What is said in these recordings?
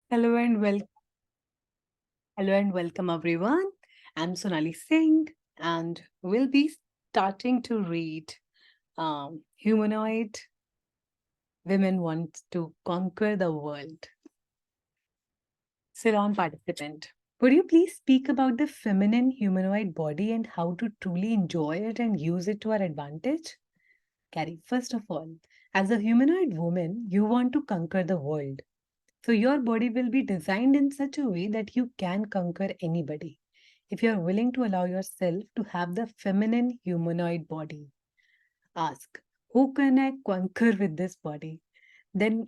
Hello and wel- Hello and welcome everyone. I'm Sonali Singh and we'll be starting to read Humanoid Women Want to Conquer the World. Salon participant. Would you please speak about the feminine humanoid body and how to truly enjoy it and use it to our advantage? Carrie, first of all, as a humanoid woman, you want to conquer the world. So your body will be designed in such a way that you can conquer anybody. If you are willing to allow yourself to have the feminine humanoid body, ask, who can I conquer with this body? Then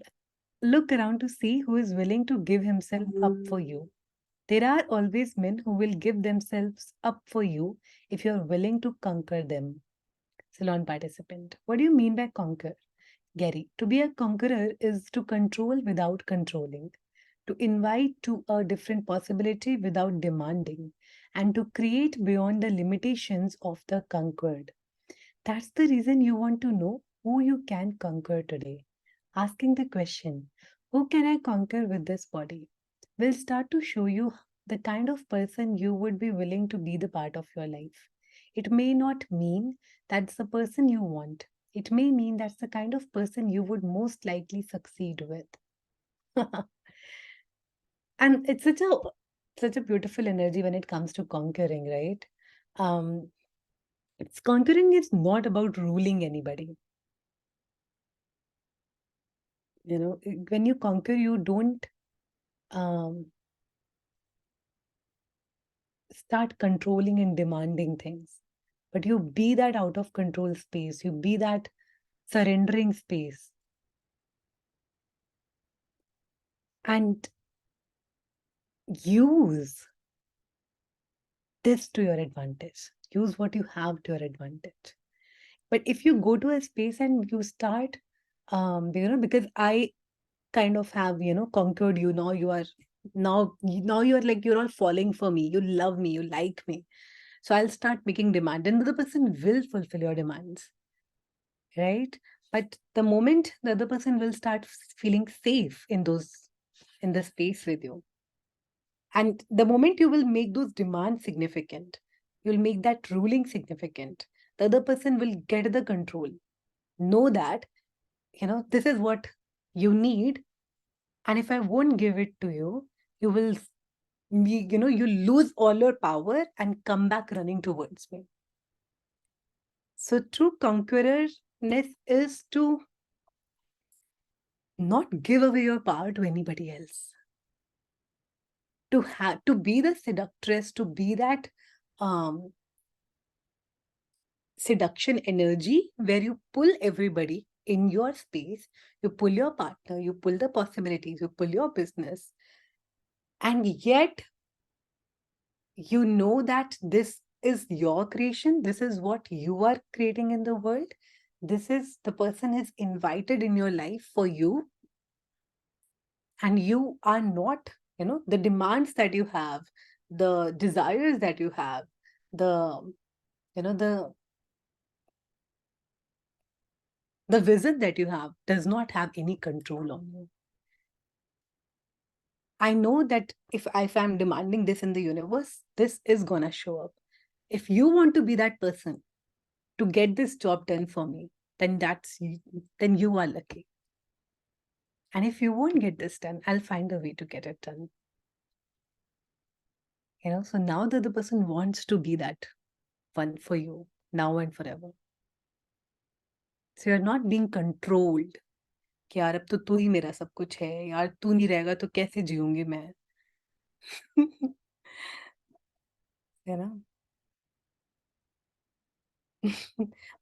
look around to see who is willing to give himself up for you. There are always men who will give themselves up for you if you are willing to conquer them. Salon participant, what do you mean by conquer? Gary, to be a conqueror is to control without controlling, to invite to a different possibility without demanding, and to create beyond the limitations of the conquered. That's the reason you want to know who you can conquer today. Asking the question, who can I conquer with this body? Will start to show you the kind of person you would be willing to be the part of your life. It may not mean that's the person you want. It may mean that's the kind of person you would most likely succeed with. And it's such a beautiful energy when it comes to conquering, right? Um, it's conquering is not about ruling anybody. When you conquer, you don't um, start controlling and demanding things, but you be that out of control space, you be that surrendering space, and use this to your advantage. Use what you have to your advantage. But if you go to a space and you start, because I kind of have, conquered you, now you are now you're like you're all falling for me, you love me, you like me, so I'll start making demand and the person will fulfill your demands, right? But the moment the other person will start feeling safe in the space with you, and the moment you will make those demands significant, you'll make that ruling significant, the other person will get the control, know that this is what you need, and if I won't give it to you, you will you lose all your power and come back running towards me. So true conquerorness is to not give away your power to anybody else, to be the seductress, to be that um seduction energy where you pull everybody in your space, you pull your partner, you pull the possibilities, you pull your business, and yet you know that this is your creation, this is what you are creating in the world, this is the person is invited in your life for you, and you are not, the demands that you have, the desires that you have, the you know the vision that you have does not have any control on you. I know that if I'm demanding this in the universe, this is gonna show up. If you want to be that person to get this job done for me, then then you are lucky. And if you won't get this done, I'll find a way to get it done. So now that the person wants to be that one for you now and forever. So you're not being controlled कि यार अब तो तू ही मेरा सब कुछ है, यार तू नहीं रहेगा तो कैसे जीऊंगी मैं. you know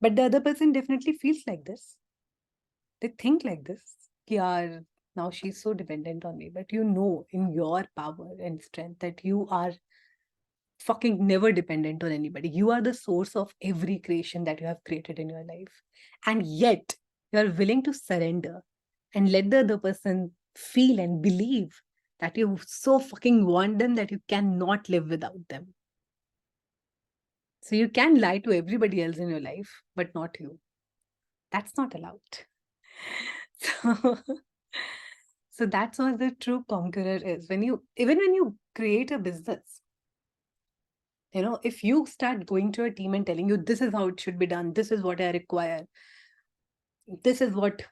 but the other person definitely feels like this. They think like this कि यार now she's so dependent on me, but in your power and strength that you are fucking never dependent on anybody. You are the source of every creation that you have created in your life. And yet, you are willing to surrender and let the other person feel and believe that you so fucking want them that you cannot live without them. So you can lie to everybody else in your life, but not you. That's not allowed. So, So that's what the true conqueror is. Even when you create a business, if you start going to a team and telling you this is how it should be done, this is what I require, this is what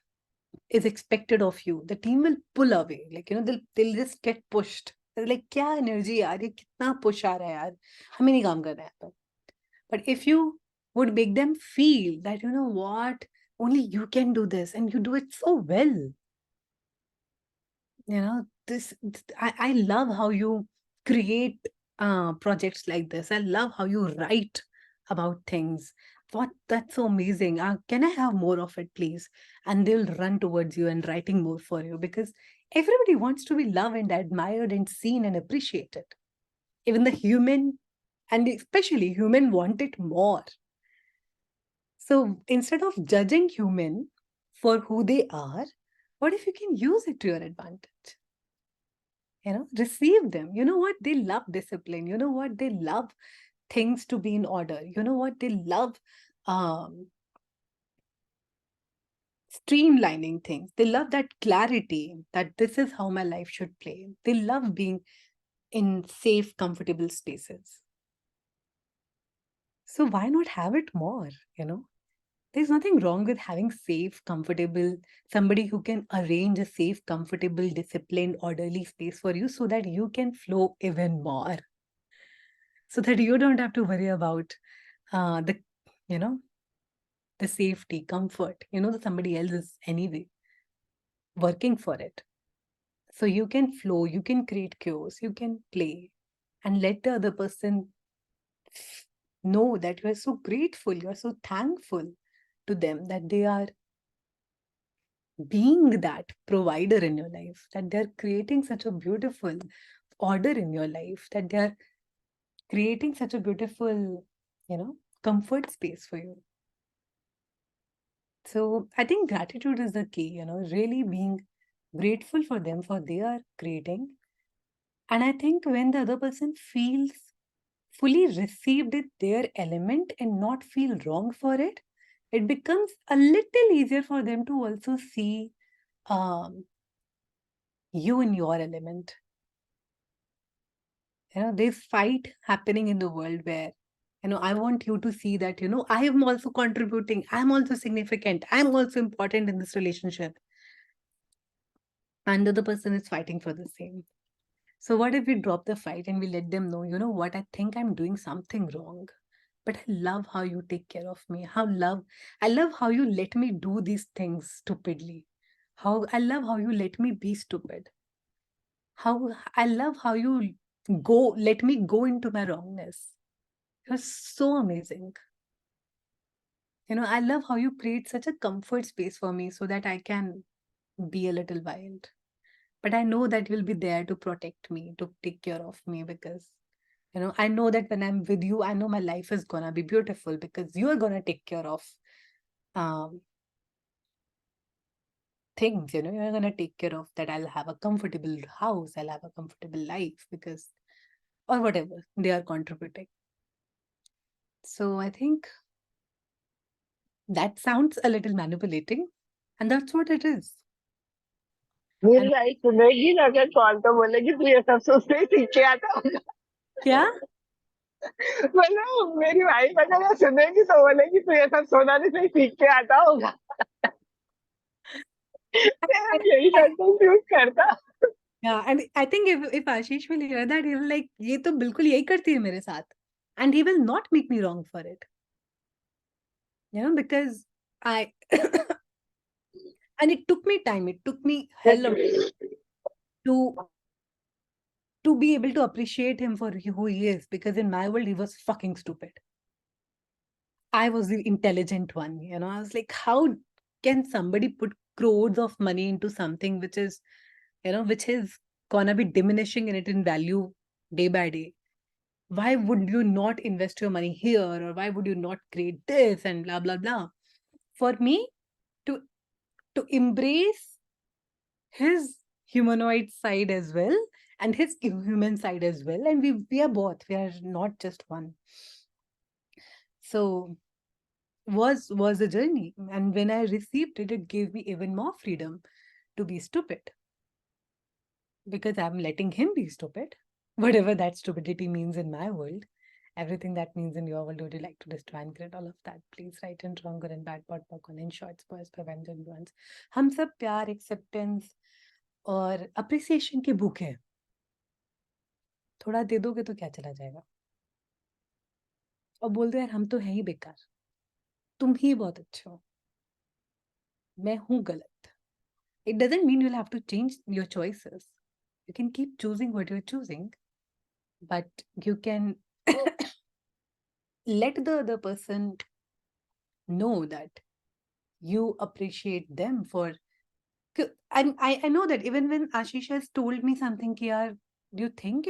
is expected of you, the team will pull away. Like, they'll just get pushed. They're like, क्या energy यार, ये कितना push आ रहा है यार, हमें नहीं काम करना है यहाँ पे. But if you would make them feel that, you know what, only you can do this and you do it so well. I love how you create projects like this. I love how you write about things. What That's so amazing. Can I have more of it, please? And they'll run towards you and writing more for you, because everybody wants to be loved and admired and seen and appreciated. Even the human, and especially human, want it more. So instead of judging human for who they are, what if you can use it to your advantage? Receive them. You know what, they love discipline. You know what, they love things to be in order. You know what, they love um streamlining things. They love that clarity, that this is how my life should play. They love being in safe, comfortable spaces. So why not have it more? There's nothing wrong with having safe, comfortable, somebody who can arrange a safe, comfortable, disciplined, orderly space for you, so that you can flow even more. So that you don't have to worry about the, you know, the safety, comfort, that somebody else is anyway working for it. So you can flow, you can create chaos, you can play, and let the other person know that you are so grateful, you are so thankful to them, that they are being that provider in your life, that they're creating such a beautiful order in your life, that they're creating such a beautiful, comfort space for you. So I think gratitude is the key, really being grateful for them for they are creating. And I think when the other person feels fully received it, their element, and not feel wrong for it, it becomes a little easier for them to also see um, you in your element. There's fight happening in the world where, I want you to see that, I am also contributing, I'm also significant, I'm also important in this relationship. And the other person is fighting for the same. So what if we drop the fight and we let them know, you know what, I think I'm doing something wrong, but I love how you take care of me. I love how you let me do these things stupidly. I love how you let me be stupid. I love how you let me go into my wrongness. You're so amazing. I love how you create such a comfort space for me so that I can be a little wild. But I know that you'll be there to protect me, to take care of me, because, I know that when I'm with you, I know my life is gonna be beautiful because you are gonna take care of um, things, you're gonna take care of that. I'll have a comfortable house, I'll have a comfortable life because, or whatever they are contributing. So I think that sounds a little manipulating, and that's what it is. मेरी And भाई सुनेगी ना, अगर call तो बोलेगी तू ये सब सोचते ही सीख के आता होगा। yeah, मतलब मेरी भाई अगर ये सुनेगी तो बोलेगी तू ये सब सोना नहीं सही सीख के आता होगा। I, यही I, सेंटेंस यूज करता। yeah, and I think if Ashish will hear that, he will like, ये तो बिल्कुल यही करती है मेरे साथ, and he will not make me wrong for it, because I and it took me time, it took me hell of to be able to appreciate him for who he is, because in my world he was fucking stupid. I was the intelligent one, I was like, how can somebody put crores of money into something which is gonna be diminishing in it in value day by day? Why would you not invest your money here, or why would you not create this and blah blah blah? For me to embrace his humanoid side as well, and his human side as well, and we are both, we are not just one. So was a journey, and when I received it, it gave me even more freedom to be stupid. because I'm letting him be stupid, whatever that stupidity means in my world. Everything that means in your world, would you like to just translate all of that? Please write in wrong, good and bad, pot, popcorn, in shorts, boys, prevent and ones. हम सब प्यार, acceptance और appreciation के भूखे हैं. थोड़ा दे दोगे तो क्या चला जाएगा? और बोल दो यार हम तो हैं ही बेकार. तुम ही बहुत अच्छे हो. मैं हूँ गलत. It doesn't mean you'll have to change your choices. You can keep choosing what you're choosing, but you can let the other person know that you appreciate them for. And I know that even when Ashish has told me something, ki, yaar, do you think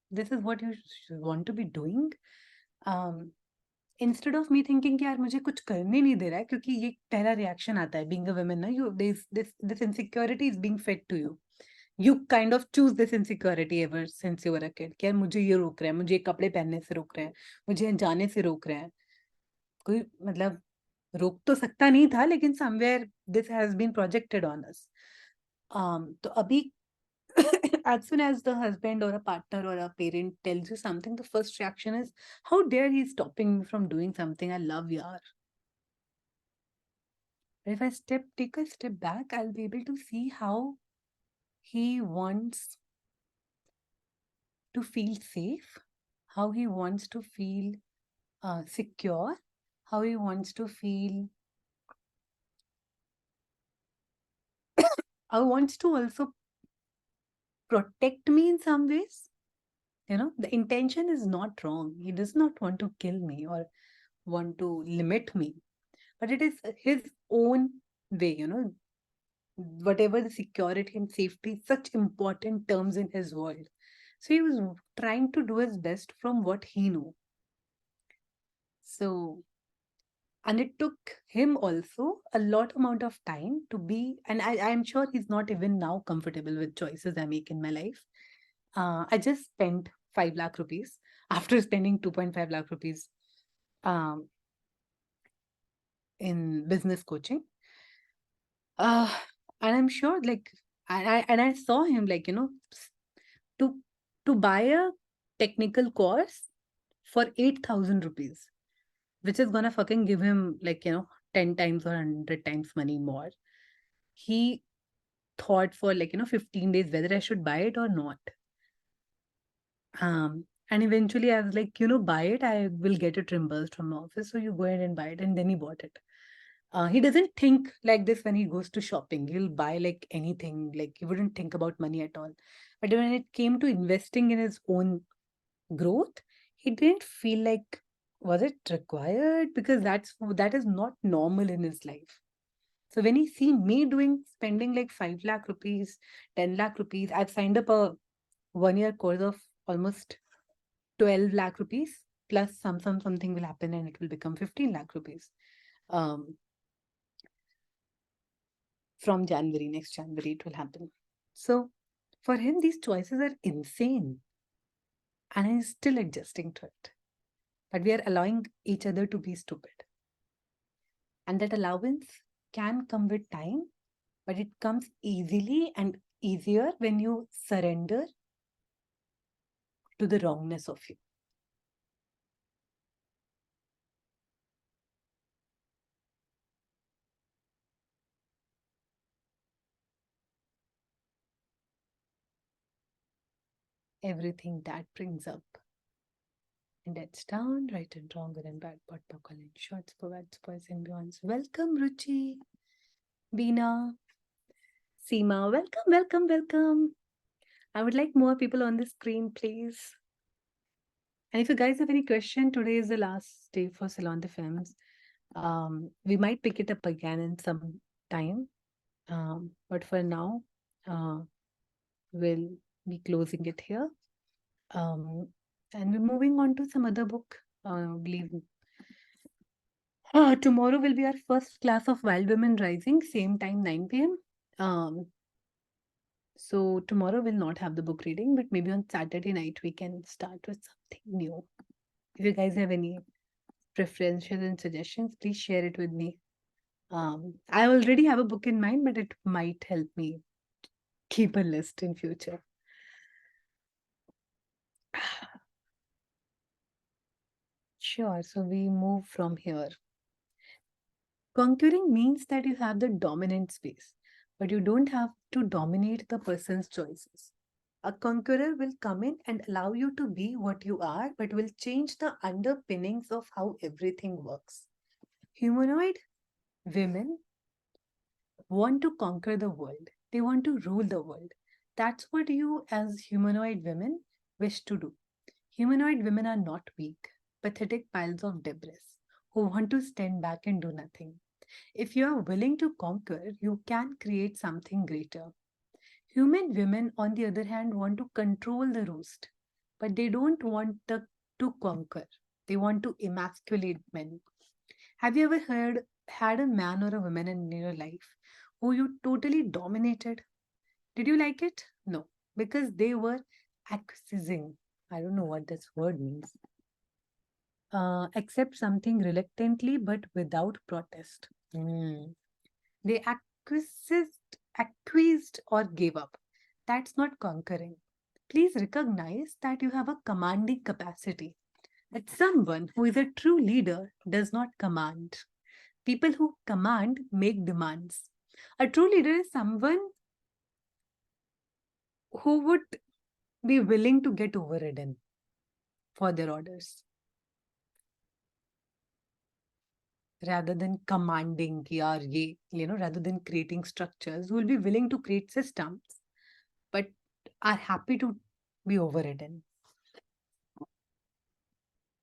this is what you want to be doing? Um, Instead of me thinking कि यार मुझे कुछ करने नहीं दे रहा है, क्योंकि ये पहला रिएक्शन आता है being a woman ना, you this insecurity is being fed to you. You kind of choose this insecurity ever since you were a kid कि यार मुझे ये रोक रहे हैं, मुझे कपड़े पहनने से रोक रहे हैं, मुझे जाने से रोक रहे हैं. कोई मतलब रोक तो सकता नहीं था, लेकिन somewhere this has been projected on us. तो अभी as soon as the husband or a partner or a parent tells you something, the first reaction is, how dare he stopping me from doing something I love, yaar. But if I take a step back, I'll be able to see how he wants to feel safe, how he wants to feel secure, how he wants to feel, how he wants to also protect me in some ways. You know, the intention is not wrong. He does not want to kill me or want to limit me, but it is his own way, you know, whatever the security and safety, such important terms in his world. So he was trying to do his best from what he knew. So, and it took him also a lot amount of time to be, and I'm sure he's not even now comfortable with choices I make in my life. I just spent 5 lakh rupees after spending 2.5 lakh rupees um, in business coaching. Uh, and I'm sure, like, I saw him, like, you know, to to buy a technical course for 8,000 rupees, which is gonna fucking give him, like, you know, 10 times or 100 times money more. He thought for, like, you know, 15 days whether I should buy it or not. And eventually I was like, you know, buy it. I will get it reimbursed from my office. So you go ahead and buy it. And then he bought it. He doesn't think like this when he goes to shopping. He'll buy like anything. Like he wouldn't think about money at all. But when it came to investing in his own growth, he didn't feel like, was it required? Because that is not normal in his life. So when he see me spending like 5 lakh rupees, 10 lakh rupees, I've signed up a 1 year course of almost 12 lakh rupees, plus something will happen and it will become 15 lakh rupees. From January, next January, it will happen. So for him, these choices are insane. And he's still adjusting to it. But we are allowing each other to be stupid. And that allowance can come with time, but it comes easily and easier when you surrender to the wrongness of you. Everything that brings up and that's down, right and wrong, good and bad, pot, buckle, and shorts, provides, boys, and beyonds. Welcome, Ruchi, Beena, Seema. Welcome, welcome, welcome. I would like more people on the screen, please. And if you guys have any question, today is the last day for Salon the Femmes. We might pick it up again in some time. But for now, we'll be closing it here. And we're moving on to some other book. Believe me. Tomorrow will be our first class of Wild Women Rising, same time, 9 p.m. So tomorrow we'll not have the book reading, but maybe on Saturday night we can start with something new. If you guys have any preferences and suggestions, please share it with me. I already have a book in mind, but it might help me Keep a list in future. Sure, so we move from here. Conquering means that you have the dominant space, but you don't have to dominate the person's choices. A conqueror will come in and allow you to be what you are, but will change the underpinnings of how everything works. Humanoid women want to conquer the world, they want to rule the world. That's what you, as humanoid women, wish to do. Humanoid women are not weak, pathetic piles of debris who want to stand back and do nothing. If you are willing to conquer, you can create something greater. Human women, on the other hand, want to control the roost, but they don't want to conquer. They want to emasculate men. Have you ever had a man or a woman in your life who you totally dominated? Did you like it? No, because they were accessing. I don't know what this word means. Accept something reluctantly but without protest. Hmm. They acquiesced or gave up. That's not conquering. Please recognize that you have a commanding capacity. That someone who is a true leader does not command. People who command make demands. A true leader is someone who would be willing to get overridden for their orders rather than commanding, rather than creating structures, who will be willing to create systems but are happy to be overridden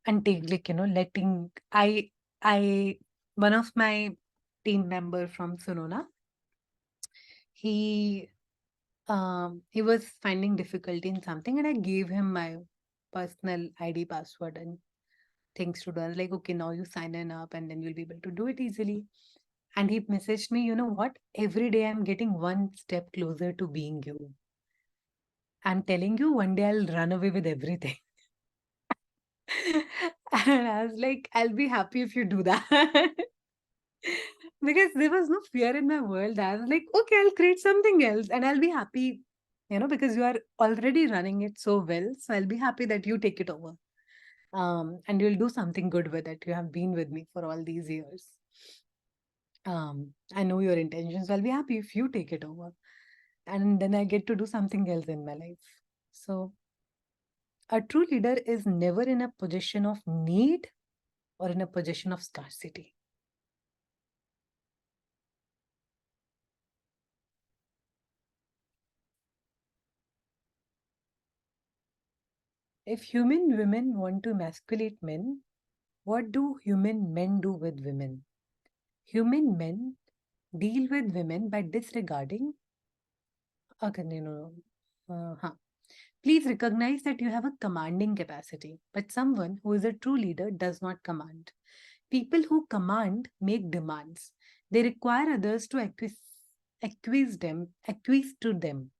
and take, letting I one of my team member from Sonona, he he was finding difficulty in something and I gave him my personal ID password and things to do. I was like, okay, now you sign in up and then you'll be able to do it easily. And he messaged me, you know what? Every day I'm getting one step closer to being you. I'm telling you, one day I'll run away with everything. And I was like, I'll be happy if you do that. Because there was no fear in my world. I was like, okay, I'll create something else and I'll be happy, because you are already running it so well. So I'll be happy that you take it over. And you'll do something good with it. You have been with me for all these years. I know your intentions. I'll be happy if you take it over. And then I get to do something else in my life. So a true leader is never in a position of need or in a position of scarcity. If human women want to emasculate men, what do human men do with women? Human men deal with women by disregarding. Okay, no. Huh. Please recognize that you have a commanding capacity, but someone who is a true leader does not command. People who command make demands. They require others to acquiesce to them.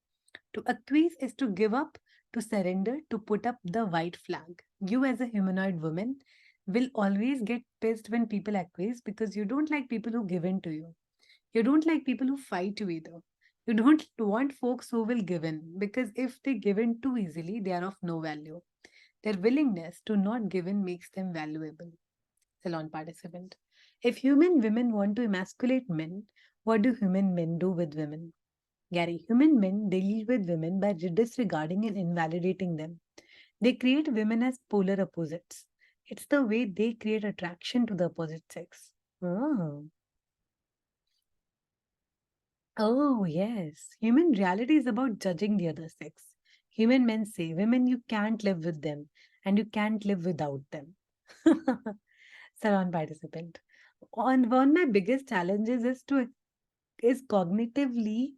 To acquiesce is to give up, to surrender, to put up the white flag. You, as a humanoid woman, will always get pissed when people acquiesce because you don't like people who give in to you. You don't like people who fight you either. You don't want folks who will give in because if they give in too easily, they are of no value. Their willingness to not give in makes them valuable. Salon participant. If human women want to emasculate men, what do human men do with women? Gary, human men deal with women by disregarding and invalidating them. They create women as polar opposites. It's the way they create attraction to the opposite sex. Oh. Oh, yes. Human reality is about judging the other sex. Human men say, women, you can't live with them and you can't live without them. Salon participant. One of my biggest challenges is cognitively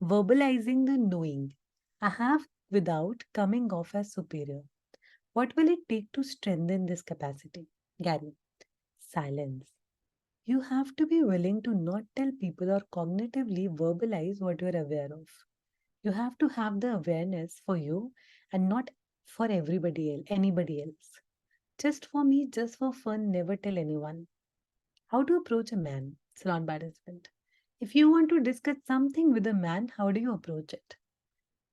verbalizing the knowing I have without coming off as superior. What will it take to strengthen this capacity? Gary, silence. You have to be willing to not tell people or cognitively verbalize what you're aware of. You have to have the awareness for you and not for anybody else. Just for me, just for fun, never tell anyone. How to approach a man? Salon participant. If you want to discuss something with a man, how do you approach it?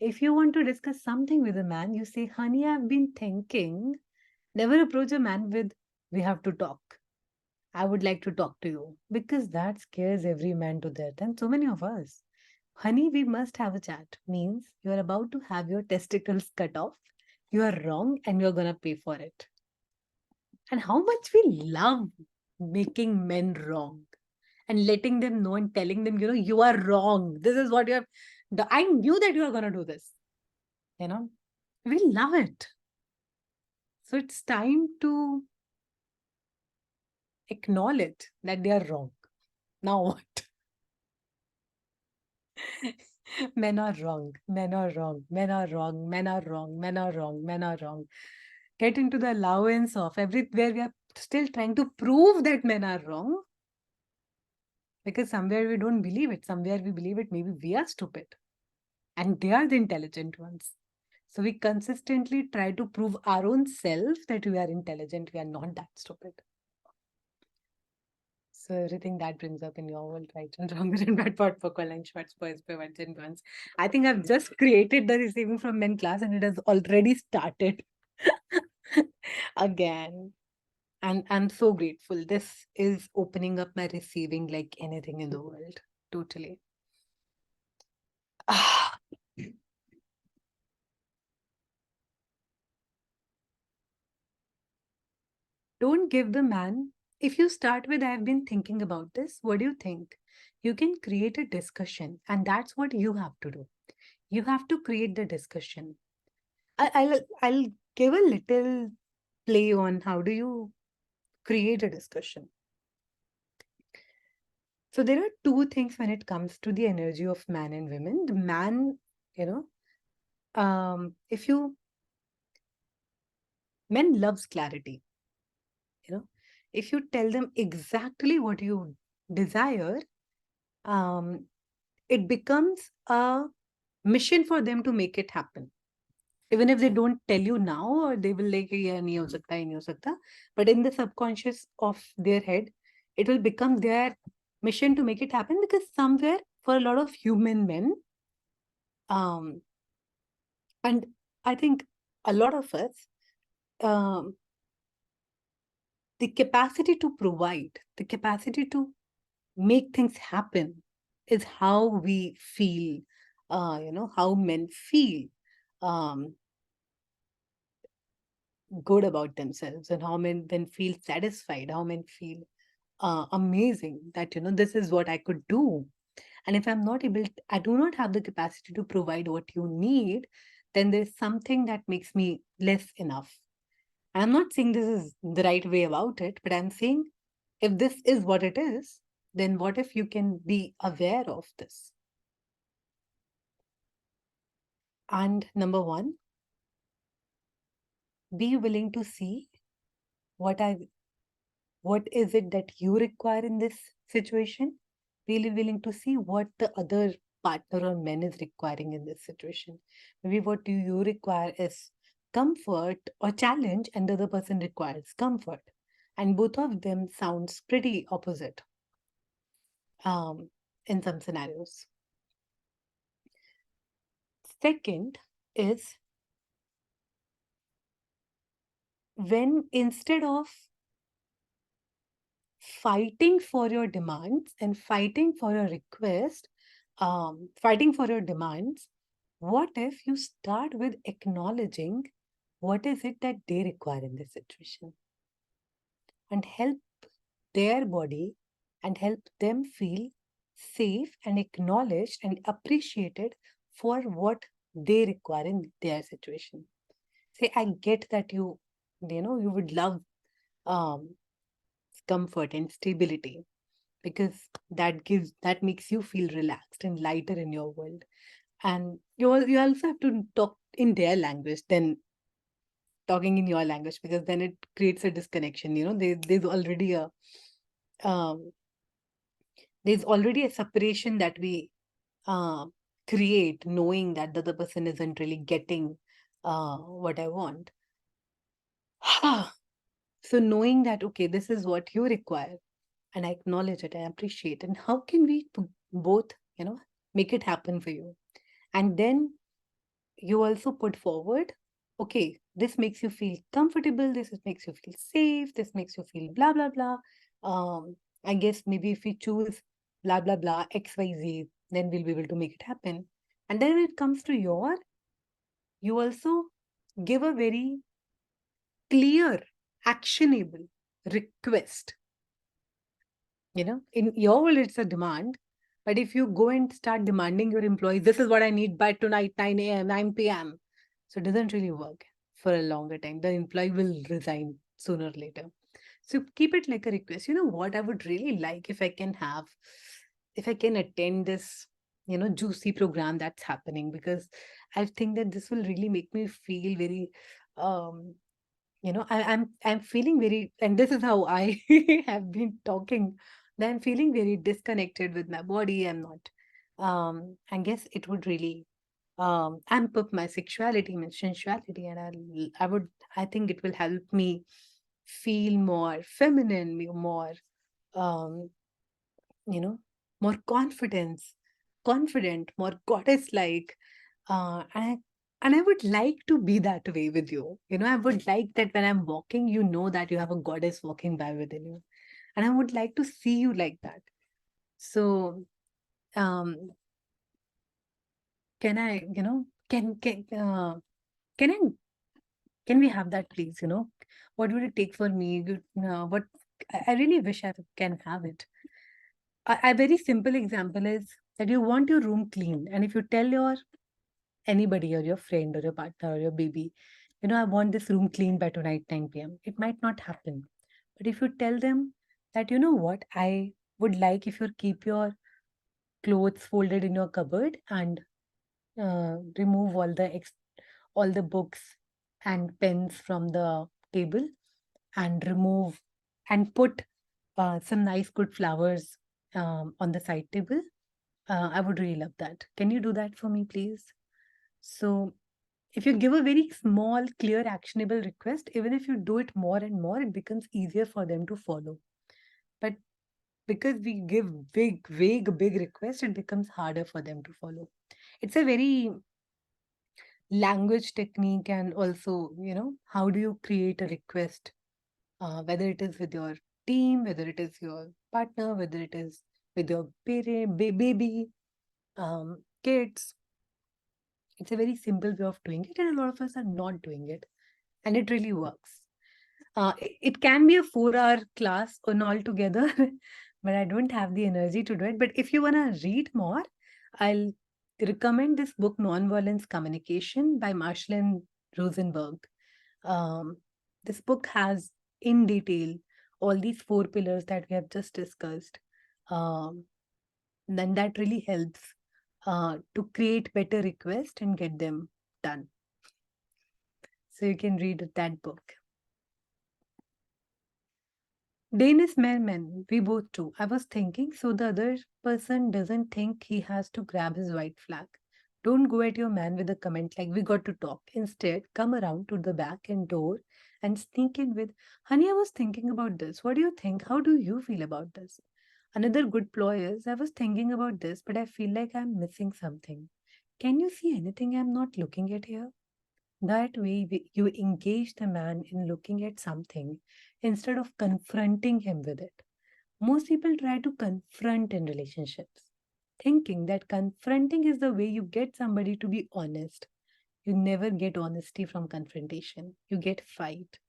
If you want to discuss something with a man, you say, honey, I've been thinking. Never approach a man with, we have to talk. I would like to talk to you. Because that scares every man to death, and so many of us. Honey, we must have a chat. Means you are about to have your testicles cut off. You are wrong and you're going to pay for it. And how much we love making men wrong and letting them know and telling them, you are wrong. This is what you have. I knew that you are going to do this. You know, we love it. So it's time to acknowledge that they are wrong. Now what? Men are wrong. Men are wrong. Men are wrong. Men are wrong. Men are wrong. Men are wrong. Get into the allowance of everywhere we are still trying to prove that men are wrong, because somewhere we don't believe it. Somewhere we believe it. Maybe we are stupid and they are the intelligent ones. So we consistently try to prove our own self that we are intelligent. We are not that stupid. So everything that brings up in your world, right and wrong, good and bad, pot, poker, line, schwartz, boys, words and guns. I think I've just created the receiving from men class and it has already started again. And I'm so grateful. This is opening up my receiving like anything in the world. Totally. Ah, don't give the man. If you start with, I've been thinking about this, what do you think? You can create a discussion, and that's what you have to do. You have to create the discussion. I'll give a little play on how do you create a discussion. So there are two things when it comes to the energy of man and women. The man, you if you men loves clarity, you know, if you tell them exactly what you desire, um, it becomes a mission for them to make it happen. Even if they don't tell you now, or they will like, yeah, nahi ho sakta, nahi ho sakta. But in the subconscious of their head, it will become their mission to make it happen, because somewhere for a lot of human men, um, and I think a lot of us, um, the capacity to provide, the capacity to make things happen is how we feel, how men feel um, good about themselves, and how men feel satisfied, how men feel amazing that, this is what I could do. And if I'm not able, I do not have the capacity to provide what you need, then there's something that makes me less enough. I'm not saying this is the right way about it, but I'm saying if this is what it is, then what if you can be aware of this? And number one, be willing to see what I what is it that you require in this situation. Really willing to see what the other partner or men is requiring in this situation. Maybe what do you require is comfort or challenge, and the other person requires comfort. And both of them sounds pretty opposite um, in some scenarios. Second is, when instead of fighting for your demands and fighting for your request, fighting for your demands, what if you start with acknowledging what is it that they require in this situation, and help their body and help them feel safe and acknowledged and appreciated for what they require in their situation. Say, I get that you would love um, comfort and stability, because that makes you feel relaxed and lighter in your world. And you also have to talk in their language than talking in your language, because then it creates a disconnection. Um, there's already a separation that we uh, create, knowing that the other person isn't really getting what I want. So knowing that, okay, this is what you require, and I acknowledge it, I appreciate, and how can we both, make it happen for you? And then you also put forward, okay, this makes you feel comfortable, this makes you feel safe, this makes you feel blah, blah, blah. I guess maybe if we choose blah, blah, blah, XYZ, then we'll be able to make it happen. And then when it comes to you also give a very clear, actionable request. In your world, it's a demand. But if you go and start demanding your employees, this is what I need by tonight, 9 a.m., 9 p.m. So it doesn't really work for a longer time. The employee will resign sooner or later. So keep it like a request. You know what I would really like if I can attend this, juicy program that's happening, because I think that this will really make me feel very um I'm feeling very, and this is how I have been talking, that I'm feeling very disconnected with my body. I'm not. I guess it would really amp up my sexuality, my sensuality, and I think it will help me feel more feminine, more um, you know, more confident, more goddess-like. And I would like to be that way with you. I would like that when I'm walking, you know that you have a goddess walking by within you. And I would like to see you like that. So, um, can I, can I, can we have that, please? What would it take for me? What I really wish I can have it. A very simple example is that you want your room clean, and if you tell your anybody, or your friend, or your partner, or your baby, I want this room clean by tonight 9 p.m., it might not happen. But if you tell them that, you know what, I would like if you keep your clothes folded in your cupboard, and remove all the books and pens from the table, and remove and put some nice good flowers on the side table. I would really love that. Can you do that for me, please? So, if you give a very small, clear, actionable request, even if you do it more and more, it becomes easier for them to follow. But because we give big, vague, big requests, it becomes harder for them to follow. It's a very language technique, and also, how do you create a request, whether it is with your team, whether it is your partner, whether it is with your parent, baby, kids. It's a very simple way of doing it, and a lot of us are not doing it, and it really works. It can be a 4 hour class on altogether, but I don't have the energy to do it. But if you want to read more, I'll recommend this book, Nonviolence Communication by Marshall and Rosenberg. Um, this book has in detail all these 4 pillars that we have just discussed. Um, then that really helps to create better requests and get them done. So you can read that book. Danish men, we both do. I was thinking, so the other person doesn't think he has to grab his white flag. Don't go at your man with a comment like, we got to talk. Instead, come around to the back and door and sneak in with, honey, I was thinking about this. What do you think? How do you feel about this? Another good ploy is, I was thinking about this, but I feel like I'm missing something. Can you see anything I'm not looking at here? That way, you engage the man in looking at something instead of confronting him with it. Most people try to confront in relationships, thinking that confronting is the way you get somebody to be honest. You never get honesty from confrontation, you get fight.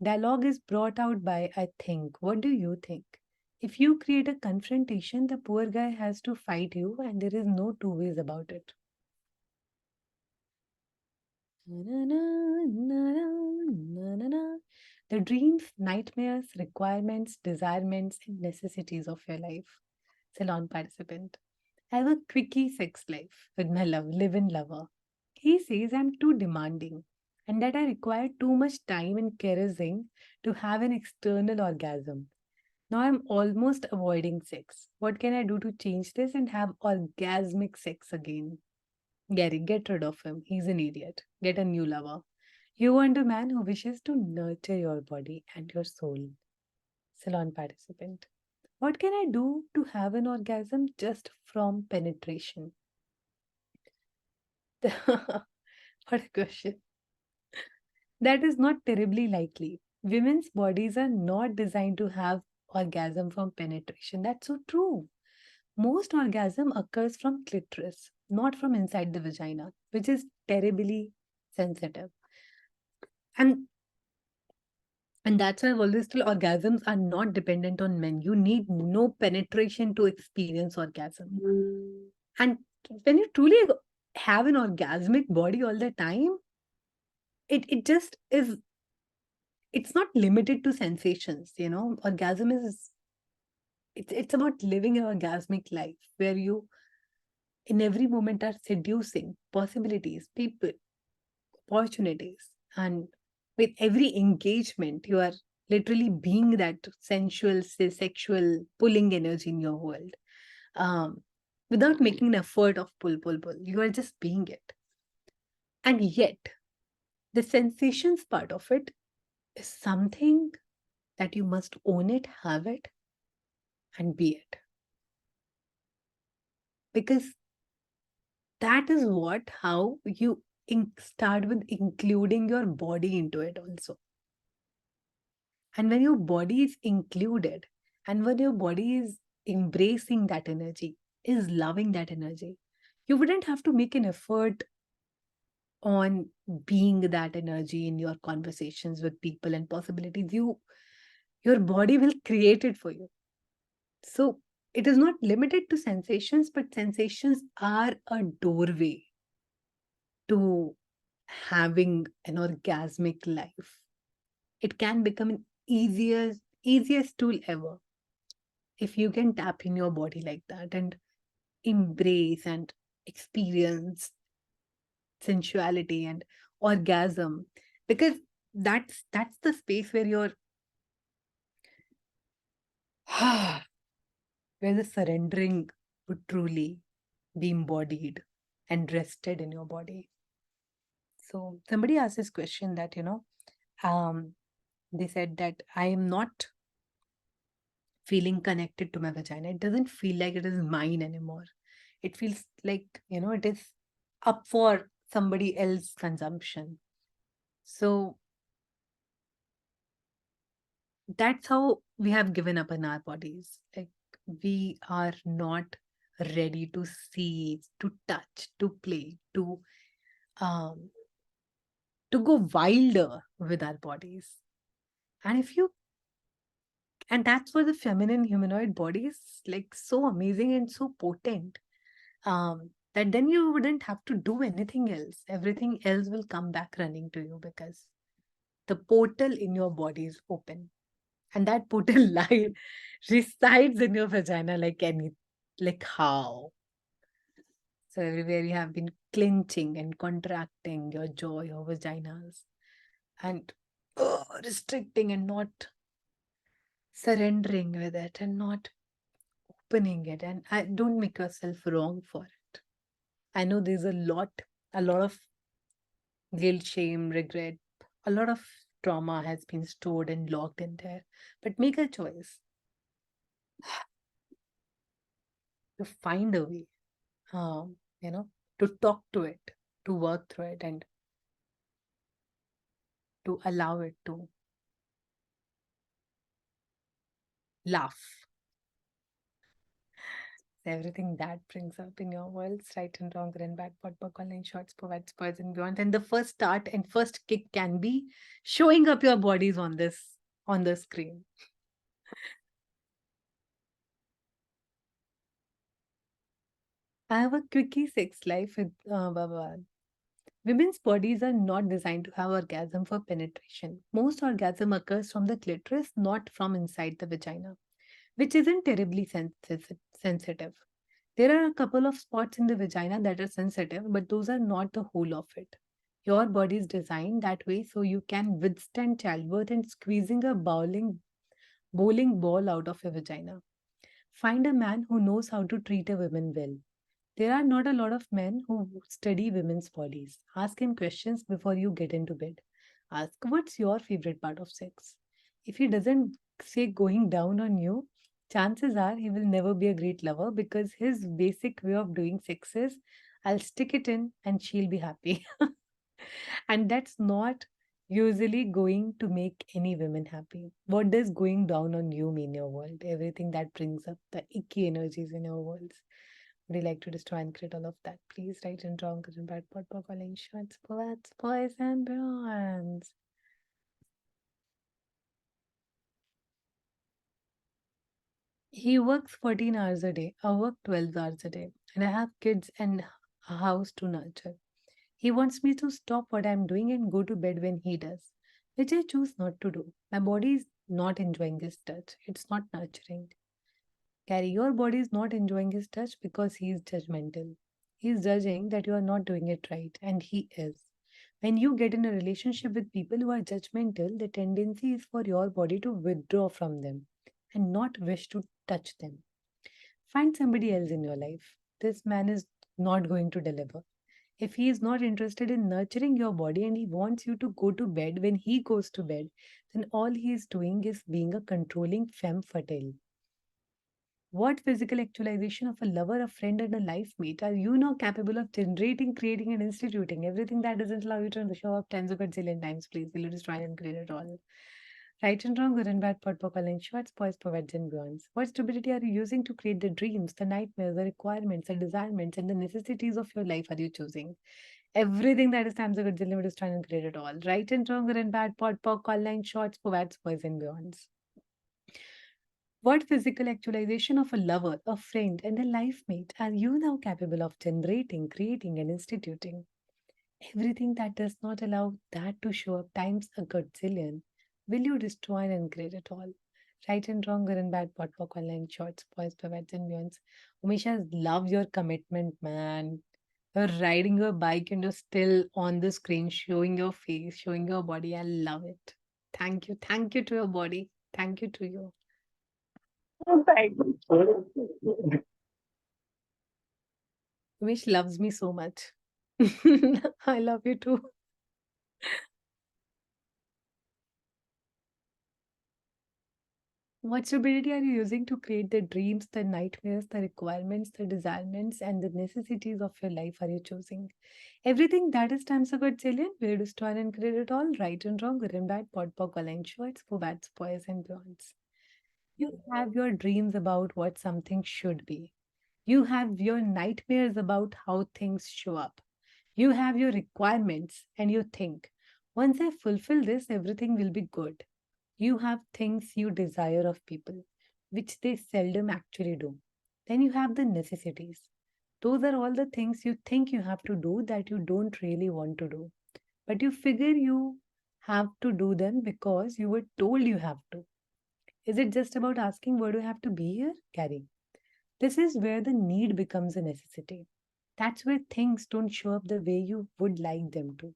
Dialogue is brought out by I think. What do you think? If you create a confrontation, the poor guy has to fight you, and there is no two ways about it. The dreams, nightmares, requirements, desirements, and necessities of your life. Salon participant. I have a quickie sex life with my live-in lover. He says I'm too demanding and that I require too much time and caressing to have an external orgasm. Now I'm almost avoiding sex. What can I do to change this and have orgasmic sex again? Gary, get rid of him. He's an idiot. Get a new lover. You want a man who wishes to nurture your body and your soul. Salon participant. What can I do to have an orgasm just from penetration? What a question. That is not terribly likely. Women's bodies are not designed to have orgasm from penetration. That's so true. Most orgasm occurs from clitoris, not from inside the vagina, which is terribly sensitive. And and that's why I've always told orgasms are not dependent on men. You need no penetration to experience orgasm. And when you truly have an orgasmic body all the time, it just is, it's not limited to sensations, you know. Orgasm is, it's about living an orgasmic life where you in every moment are seducing possibilities, people, opportunities. And with every engagement, you are literally being that sensual, sexual pulling energy in your world. Without making an effort of pull. You are just being it. And yet, the sensations part of it is something that you must own it, have it, and be it. Because that is what, how you start with including your body into it also. And when your body is included, and when your body is embracing that energy, is loving that energy, you wouldn't have to make an effort on being that energy in your conversations with people and possibilities. Your body will create it for you. So it is not limited to sensations, but sensations are a doorway to having an orgasmic life. It can become an easiest tool ever if you can tap in your body like that and embrace and experience sensuality and orgasm, because that's the space where you're where the surrendering would truly be embodied and rested in your body. So somebody asked this question that, um, they said that I am not feeling connected to my vagina. It doesn't feel like it is mine anymore. It feels like, it is up for somebody else's consumption. So that's how we have given up in our bodies. Like, we are not ready to see, to touch, to play, um to go wilder with our bodies. And if you and that's why the feminine humanoid body is like so amazing and so potent, that then you wouldn't have to do anything else. Everything else will come back running to you because the portal in your body is open. And that portal lie resides in your vagina like how. So everywhere you have been clenching and contracting your jaw, your vaginas, and restricting and not surrendering with it and not opening it. And don't make yourself wrong for it. I know there's a lot of guilt, shame, regret, a lot of trauma has been stored and locked in there. But make a choice to find a way, um, you know, to talk to it, to work through it, and to allow it to laugh. Everything that brings up in your world, right and wrong, good and bad, pot, online shorts, provides spoils and beyond. And the first start and first kick can be showing up your bodies on the screen. I have a quickie sex life with Baba. Women's bodies are not designed to have orgasm for penetration. Most orgasm occurs from the clitoris, not from inside the vagina, which isn't terribly sensitive. There are a couple of spots in the vagina that are sensitive, but those are not the whole of it. Your body is designed that way so you can withstand childbirth and squeezing a bowling ball out of your vagina. Find a man who knows how to treat a woman well. There are not a lot of men who study women's bodies. Ask him questions before you get into bed. Ask, what's your favorite part of sex? If he doesn't say going down on you, chances are he will never be a great lover because his basic way of doing sex is, I'll stick it in and she'll be happy. And that's not usually going to make any women happy. What does going down on you mean in your world? Everything that brings up the icky energies in your worlds. Would you like to destroy and create all of that? Please write in wrong, good and bad, pot, pot, calling shots, poets, boys, and beyonds. He works 14 hours a day. I work 12 hours a day. And I have kids and a house to nurture. He wants me to stop what I'm doing and go to bed when he does, which I choose not to do. My body is not enjoying his touch. It's not nurturing. Carrie, your body is not enjoying his touch because he is judgmental. He is judging that you are not doing it right, and he is. When you get in a relationship with people who are judgmental, the tendency is for your body to withdraw from them and not wish to touch them. Find somebody else in your life. This man is not going to deliver. If he is not interested in nurturing your body and he wants you to go to bed when he goes to bed, then all he is doing is being a controlling femme fatale. What physical actualization of a lover, a friend, and a life mate are you now capable of generating, creating, and instituting? Everything that doesn't allow you to show up tens of gazillion times, please. Will you just try and create it all? Right and wrong, good and bad, pot, pocal, and shorts, boys, provides and beyonds. What stupidity are you using to create the dreams, the nightmares, the requirements, the desirements, and the necessities of your life are you choosing? Everything that is times a good limit is trying to create it all. Right and wrong, good and bad, pot, pocal, line, shorts, provides, boys, and beyonds. What physical actualization of a lover, a friend, and a life mate are you now capable of generating, creating, and instituting? Everything that does not allow that to show up times a godzillion, will you destroy and create it all? Right and wrong, good and bad, pot, pock, online, shorts, boys, pivots, and beyonds. Umisha, love your commitment, man. You're riding your bike and you're still on the screen, showing your face, showing your body. I love it. Thank you. Thank you to your body. Thank you to you. Thank Umesh loves me so much. I love you too. What stability are you using to create the dreams, the nightmares, the requirements, the desirements, and the necessities of your life are you choosing? Everything that is times a good zillion, will you destroy and create it all, right and wrong, good and bad, pod, pog, align shorts, for bad, boys, and beyonds. You have your dreams about what something should be. You have your nightmares about how things show up. You have your requirements and you think, once I fulfill this, everything will be good. You have things you desire of people, which they seldom actually do. Then you have the necessities. Those are all the things you think you have to do that you don't really want to do. But you figure you have to do them because you were told you have to. Is it just about asking, why do I have to be here? Carry. This is where the need becomes a necessity. That's where things don't show up the way you would like them to.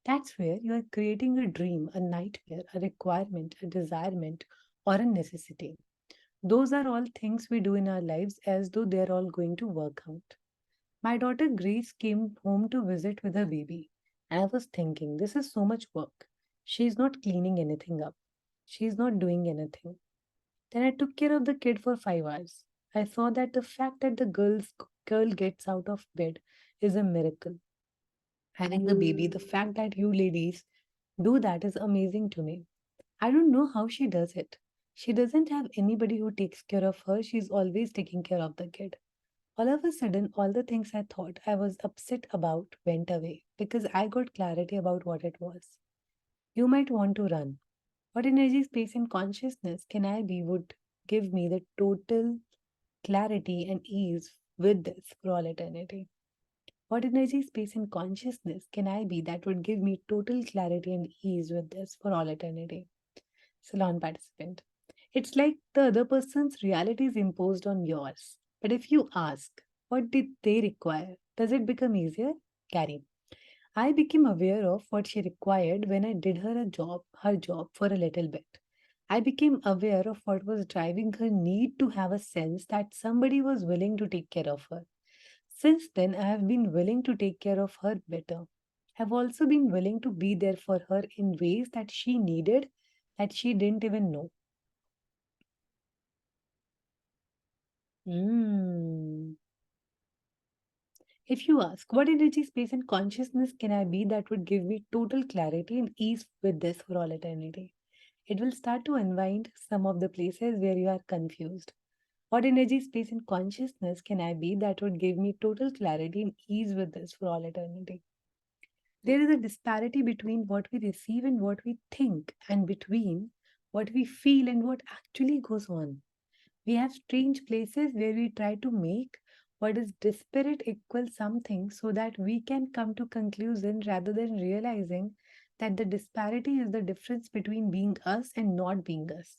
That's where you are creating a dream, a nightmare, a requirement, a desirement, or a necessity. Those are all things we do in our lives as though they're all going to work out. My daughter Grace came home to visit with her baby, and I was thinking, this is so much work. She's not cleaning anything up, she's not doing anything. Then I took care of the kid for 5 hours. I saw that the fact that the girl gets out of bed is a miracle. Having the baby, the fact that you ladies do that is amazing to me. I don't know how she does it. She doesn't have anybody who takes care of her. She's always taking care of the kid. All of a sudden, all the things I thought I was upset about went away because I got clarity about what it was. You might want to run. What energy, space, and consciousness can I be would give me the total clarity and ease with this for all eternity? What energy, space, and consciousness can I be that would give me total clarity and ease with this for all eternity? Salon participant. It's like the other person's reality is imposed on yours. But if you ask, what did they require? Does it become easier? Carry. I became aware of what she required when I did her job for a little bit. I became aware of what was driving her need to have a sense that somebody was willing to take care of her. Since then, I have been willing to take care of her better. I've also been willing to be there for her in ways that she needed that she didn't even know. Mm. If you ask, what energy, space, and consciousness can I be that would give me total clarity and ease with this for all eternity? It will start to unwind some of the places where you are confused. What energy, space, and consciousness can I be that would give me total clarity and ease with this for all eternity? There is a disparity between what we receive and what we think, and between what we feel and what actually goes on. We have strange places where we try to make what is disparate equal something so that we can come to conclusion rather than realizing that the disparity is the difference between being us and not being us.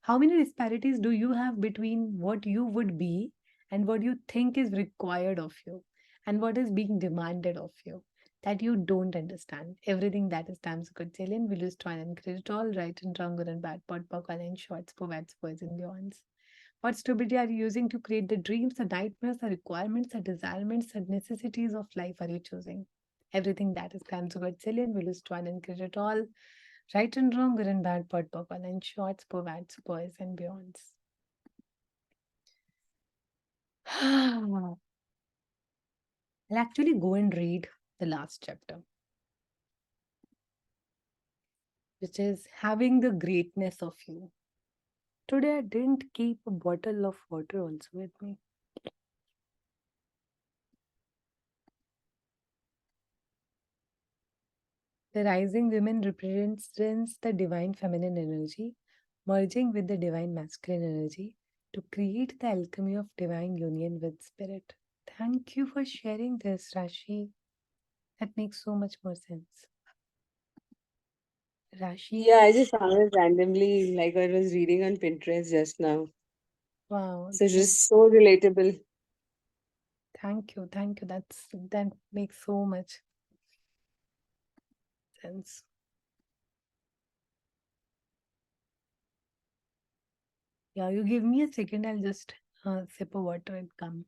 How many disparities do you have between what you would be and what you think is required of you and what is being demanded of you that you don't understand? Everything that is times a quadrillion will just try and create it all right and wrong, good and bad, pot, pock, and shorts, povats, boys, and beyonds. What stupidity are you using to create the dreams, the nightmares, the requirements, the desirements, the necessities of life are you choosing? Everything that is times a quadrillion will just try and create it all right and wrong, good and bad, pot, pock, and shorts, povats, boys, and beyonds. I'll actually go and read the last chapter, which is having the greatness of you. Today, I didn't keep a bottle of water also with me. The rising women represents the divine feminine energy, merging with the divine masculine energy to create the alchemy of divine union with spirit. Thank you for sharing this, Rashi. That makes so much more sense. Yeah, Rashi, I just found it randomly, like I was reading on Pinterest just now. wow, So it's just so relatable. thank you, thank you. That makes so much sense. Yeah, you give me a second. I'll just sip of water and come.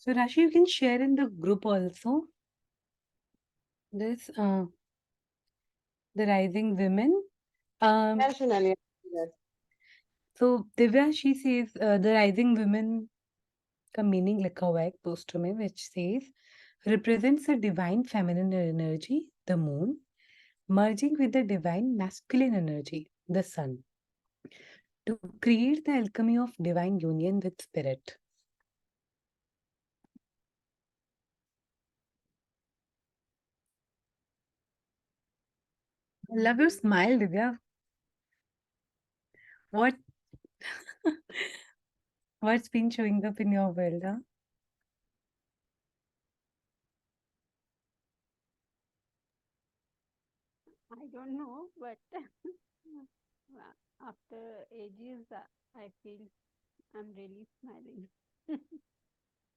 So Rashi, you can share in the group also this the rising women. Um, Yeah, Shunali. Yes. so Divya, she says the rising women का meaning लिखा हुआ है एक poster में which says represents a divine feminine energy, the moon, merging with the divine masculine energy, the sun, to create the alchemy of divine union with spirit. I love your smile, Divya. What what's been showing up in your world, huh? I don't know, but after ages, I feel I'm really smiling.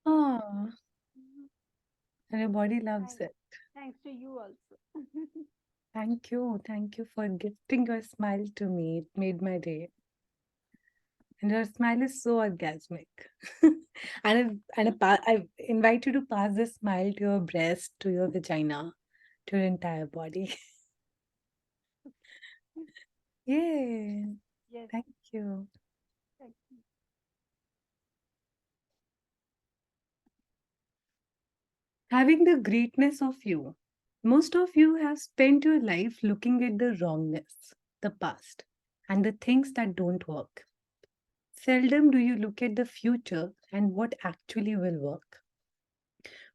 Oh, and your body loves Thanks, it. thanks to you also. Thank you. Thank you for gifting your smile to me. It made my day. And your smile is so orgasmic. I invite you to pass this smile to your breast, to your vagina, to your entire body. Yay! Yes, Thank you. thank you. Having the greatness of you. Most of you have spent your life looking at the wrongness, the past, and the things that don't work. Seldom do you look at the future and what actually will work.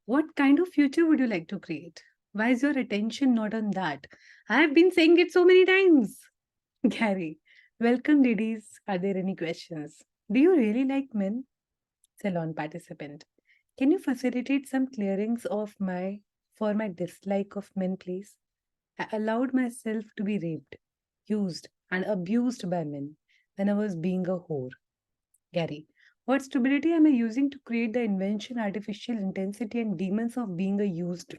What kind of future would you like to create? Why is your attention not on that? I have been saying it so many times. Gary, welcome, ladies. Are there any questions? Do you really like men? Salon participant. Can you facilitate some clearings of my for my dislike of men, please? I allowed myself to be raped, used, and abused by men when I was being a whore. Gary, what stupidity am I using to create the invention, artificial intensity, and demons of being a used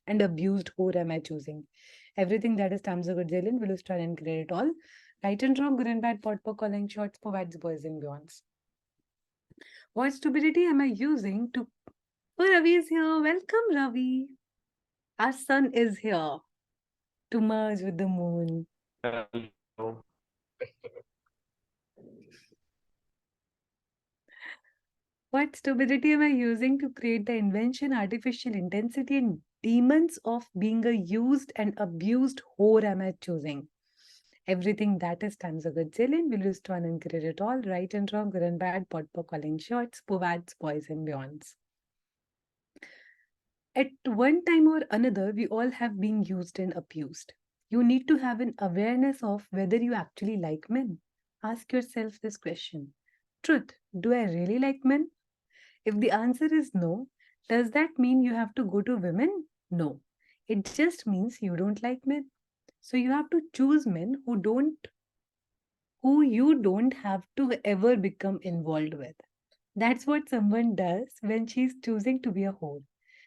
and abused whore am I choosing? Everything that is terms of good Zillion, will try and create it all. Right and wrong, good and bad, pot for calling shots, provides boys and beyonds. What stupidity am I using to... Oh, Ravi is here. Welcome, Ravi. Our sun is here to merge with the moon. Hello. What stupidity am I using to create the invention, artificial intensity, and demons of being a used and abused whore am I choosing? Everything that is times a good zillion, will use to and create it all, right and wrong, good and bad, pot for calling shots, povads, boys and beyonds. At one time or another, we all have been used and abused. You need to have an awareness of whether you actually like men. Ask yourself this question. Truth, do I really like men? If the answer is no, does that mean you have to go to women? No. It just means you don't like men. So you have to choose men who you don't have to ever become involved with. That's what someone does when she's choosing to be a whore.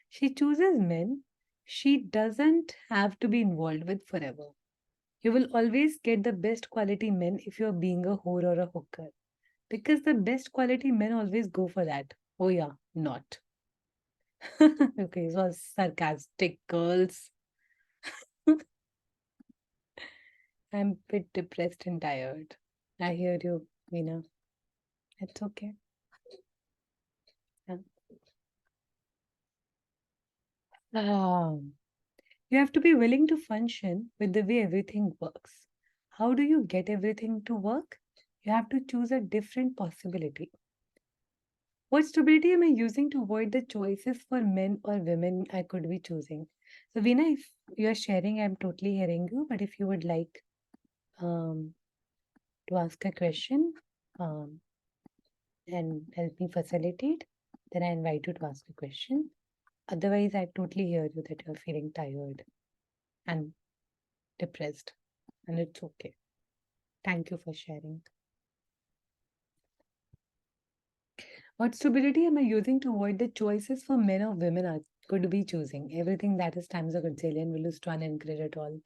She chooses men she doesn't have to be involved with forever. You will always get the best quality men if you're being a whore or a hooker. Because the best quality men always go for that. Oh, yeah, not. Okay, so sarcastic girls. I'm a bit depressed and tired. I hear you, Veena. It's okay. Yeah. You have to be willing to function with the way everything works. How do you get everything to work? You have to choose a different possibility. What stability am I using to avoid the choices for men or women I could be choosing? So, Veena, if you are sharing, I'm totally hearing you. But if you would like um, to ask a question um, and help me facilitate, then I invite you to ask a question. Otherwise, I totally hear you that you're feeling tired and depressed, and it's okay. Thank you for sharing. What stupidity am I using to avoid the choices for men or women I could be choosing? Everything that is times a Godzillion will lose to one and create it all.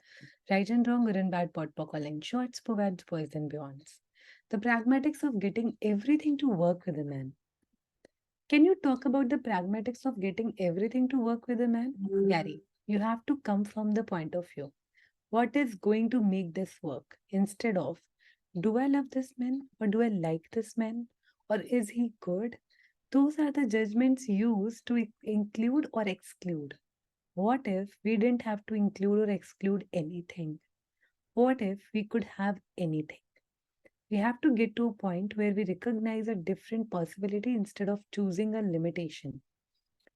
Right and wrong, good and bad, pot calling shots, provides boys and beyonds. The pragmatics of getting everything to work with a man. Can you talk about the pragmatics of getting everything to work with a man? Gary, you have to come from the point of view. What is going to make this work? Instead of, do I love this man or do I like this man or is he good? Those are the judgments used to include or exclude. What if we didn't have to include or exclude anything? What if we could have anything? We have to get to a point where we recognize a different possibility instead of choosing a limitation.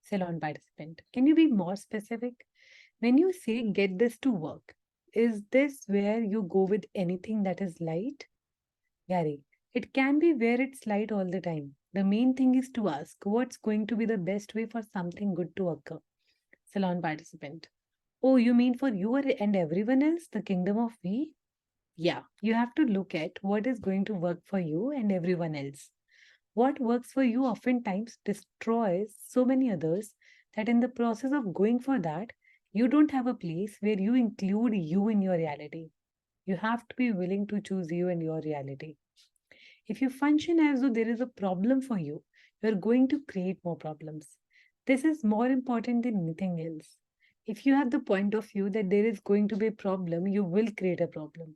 Salon participant, can you be more specific? When you say get this to work, is this where you go with anything that is light? Gary, it can be where it's light all the time. The main thing is to ask what's going to be the best way for something good to occur. Salon participant. Oh, you mean for you and everyone else, the kingdom of we? Yeah, you have to look at what is going to work for you and everyone else. What works for you oftentimes destroys so many others that in the process of going for that, you don't have a place where you include you in your reality. You have to be willing to choose you and your reality. If you function as though there is a problem for you, you're going to create more problems. This is more important than anything else. If you have the point of view that there is going to be a problem, you will create a problem.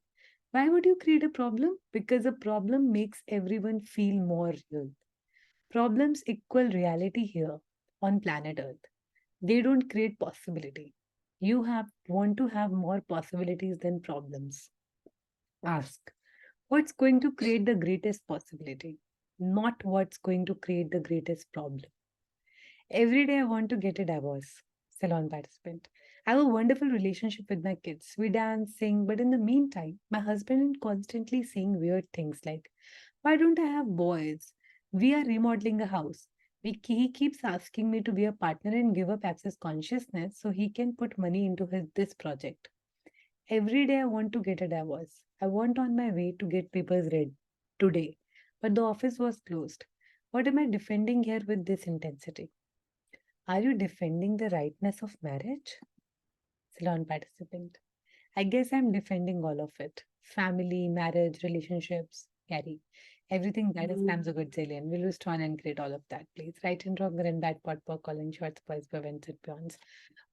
Why would you create a problem? Because a problem makes everyone feel more real. Problems equal reality here on planet Earth. They don't create possibility. You have want to have more possibilities than problems. Ask, what's going to create the greatest possibility? not what's going to create the greatest problem. Every day I want to get a divorce. Salon participant. I have a wonderful relationship with my kids. We dance, sing, but in the meantime, my husband is constantly saying weird things like, why don't I have boys? We are remodeling a house. He keeps asking me to be a partner and give up access consciousness so he can put money into this project. Every day I want to get a divorce. I want on my way to get papers read today, but the office was closed. What am I defending here with this intensity? Are you defending the rightness of marriage? Salon participant. I guess I'm defending all of it. Family, marriage, relationships, Gary. Everything that is Sam's a good zillion. We'll just try and create all of that, please. Right and wrong, good and bad, pot, pot, calling shots, boys, events, and beyonds.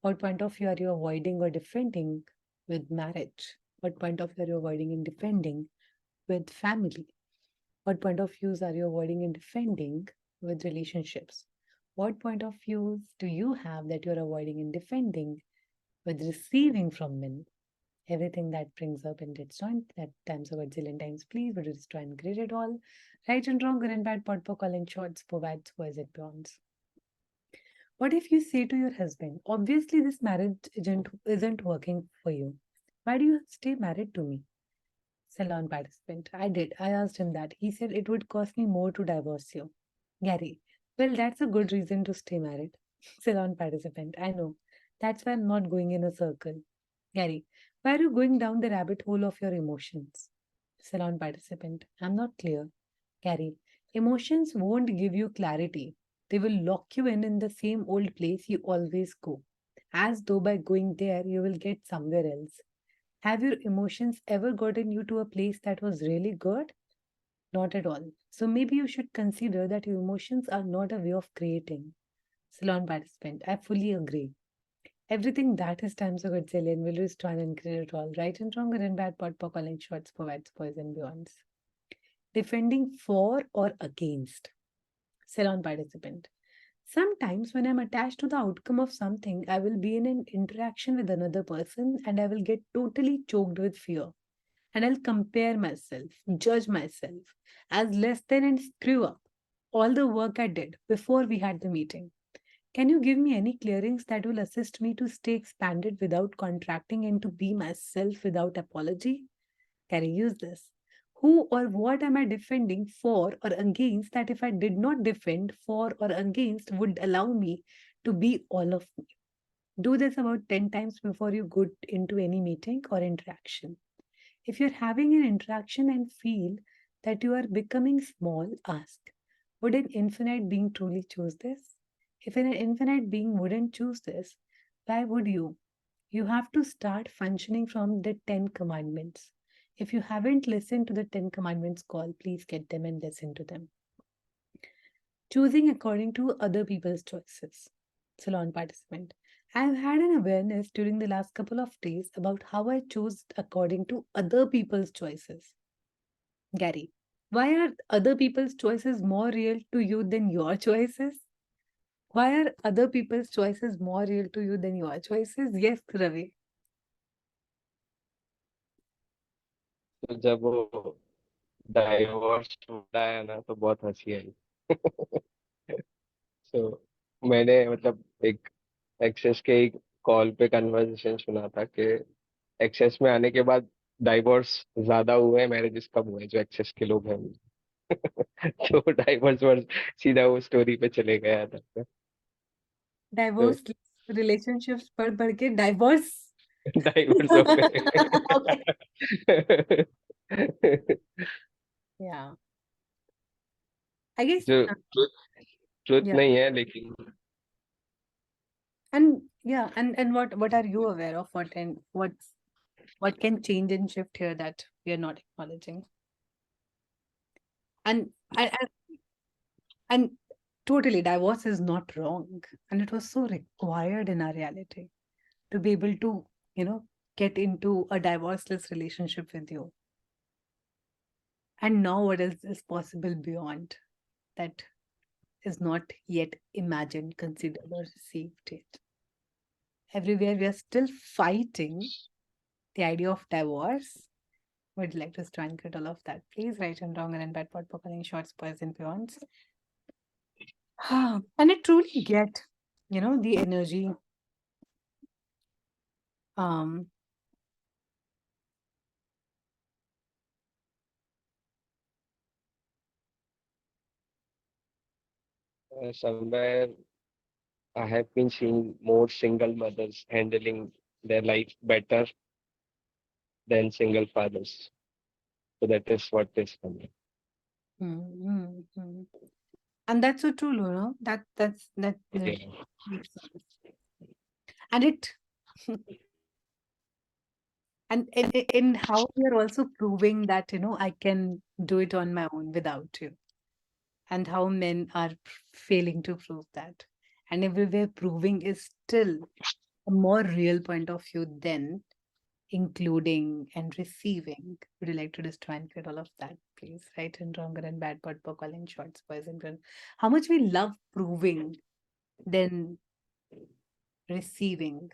What point of view are you avoiding or defending with marriage? What point of view are you avoiding and defending with family? What point of views are you avoiding and defending with relationships? What point of views do you have that you're avoiding and defending with receiving from men? Everything that brings up and it's on that times over zillion times, please, would you just try and grade it all? Right and wrong, good and bad, pot, po, calling shots, provides, boys, it beyonds. What if you say to your husband, obviously this marriage isn't working for you. Why do you stay married to me? Salon participant. I did. I asked him that. He said it would cost me more to divorce you. Gary. Well, that's a good reason to stay married. Salon participant. I know. That's why I'm not going in a circle. Gary. Why are you going down the rabbit hole of your emotions? Salon participant. I'm not clear. Gary. Emotions won't give you clarity. They will lock you in the same old place you always go. As though by going there, you will get somewhere else. Have your emotions ever gotten you to a place that was really good? Not at all. So maybe you should consider that your emotions are not a way of creating. Salon participant, I fully agree. Everything that is times a good zillion will restore and create it all. Right and wrong, good and bad, pot, po, calling shots, provides, boys and beyonds. Defending for or against. Salon participant. Sometimes when I'm attached to the outcome of something, I will be in an interaction with another person and I will get totally choked with fear. And I'll compare myself, judge myself as less than and screw up all the work I did before we had the meeting. Can you give me any clearings that will assist me to stay expanded without contracting and to be myself without apology? Can I use this? Who or what am I defending for or against that if I did not defend for or against would allow me to be all of me? Do this about 10 times before you go into any meeting or interaction. If you're having an interaction and feel that you are becoming small, ask, would an infinite being truly choose this? If an infinite being wouldn't choose this, why would you? You have to start functioning from the 10 commandments. If you haven't listened to the 10 commandments call, please get them and listen to them. Choosing according to other people's choices. Salon participant. I've had an awareness during the last couple of days about how I chose according to other people's choices. Gary, why are other people's choices more real to you than your choices? Why are other people's choices more real to you than your choices? Yes, Ravi. तो जब वो divorce word आया ना तो बहुत हंसी आई। तो मैंने मतलब एक एक्सेस के एक कॉल पे कन्वर्सेशन सुना था कि एक्सेस में आने के बाद डाइवोर्स ज्यादा हुए हैं, मैरिजेस कम हुए हैं, जो एक्सेस के लोग हैं। तो डाइवोर्स वर्ड सीधा वो स्टोरी पे चले गया था। तो Divorce relationships बढ़ के divorce. डाइवोर्स हो Okay. गए। Yeah. I guess, जो ट्रुथ yeah. नहीं है लेकिन And yeah, and what are you aware of? What can change and shift here that we are not acknowledging? And and totally, divorce is not wrong, and it was so required in our reality to be able to, get into a divorceless relationship with you. And now, what is possible beyond that is not yet imagined, considered, or received yet. Everywhere we are still fighting the idea of divorce Would you like to stand all of that? Please right and wrong and bad pot calling shots, boys and beyonds. And I truly get, the energy. Um, Somewhere I have been seeing more single mothers handling their life better than single fathers. So that is what is coming. mm, mm, mm. And that's so true, that Yeah. makes sense. And it and in how we are also proving that, I can do it on my own without you. And how men are failing to prove that. And everywhere proving is still a more real point of view than including and receiving. Would you like to just try and get all of that, please? Right and wrong, and bad, but calling shots, boys and girls. How much we love proving than receiving.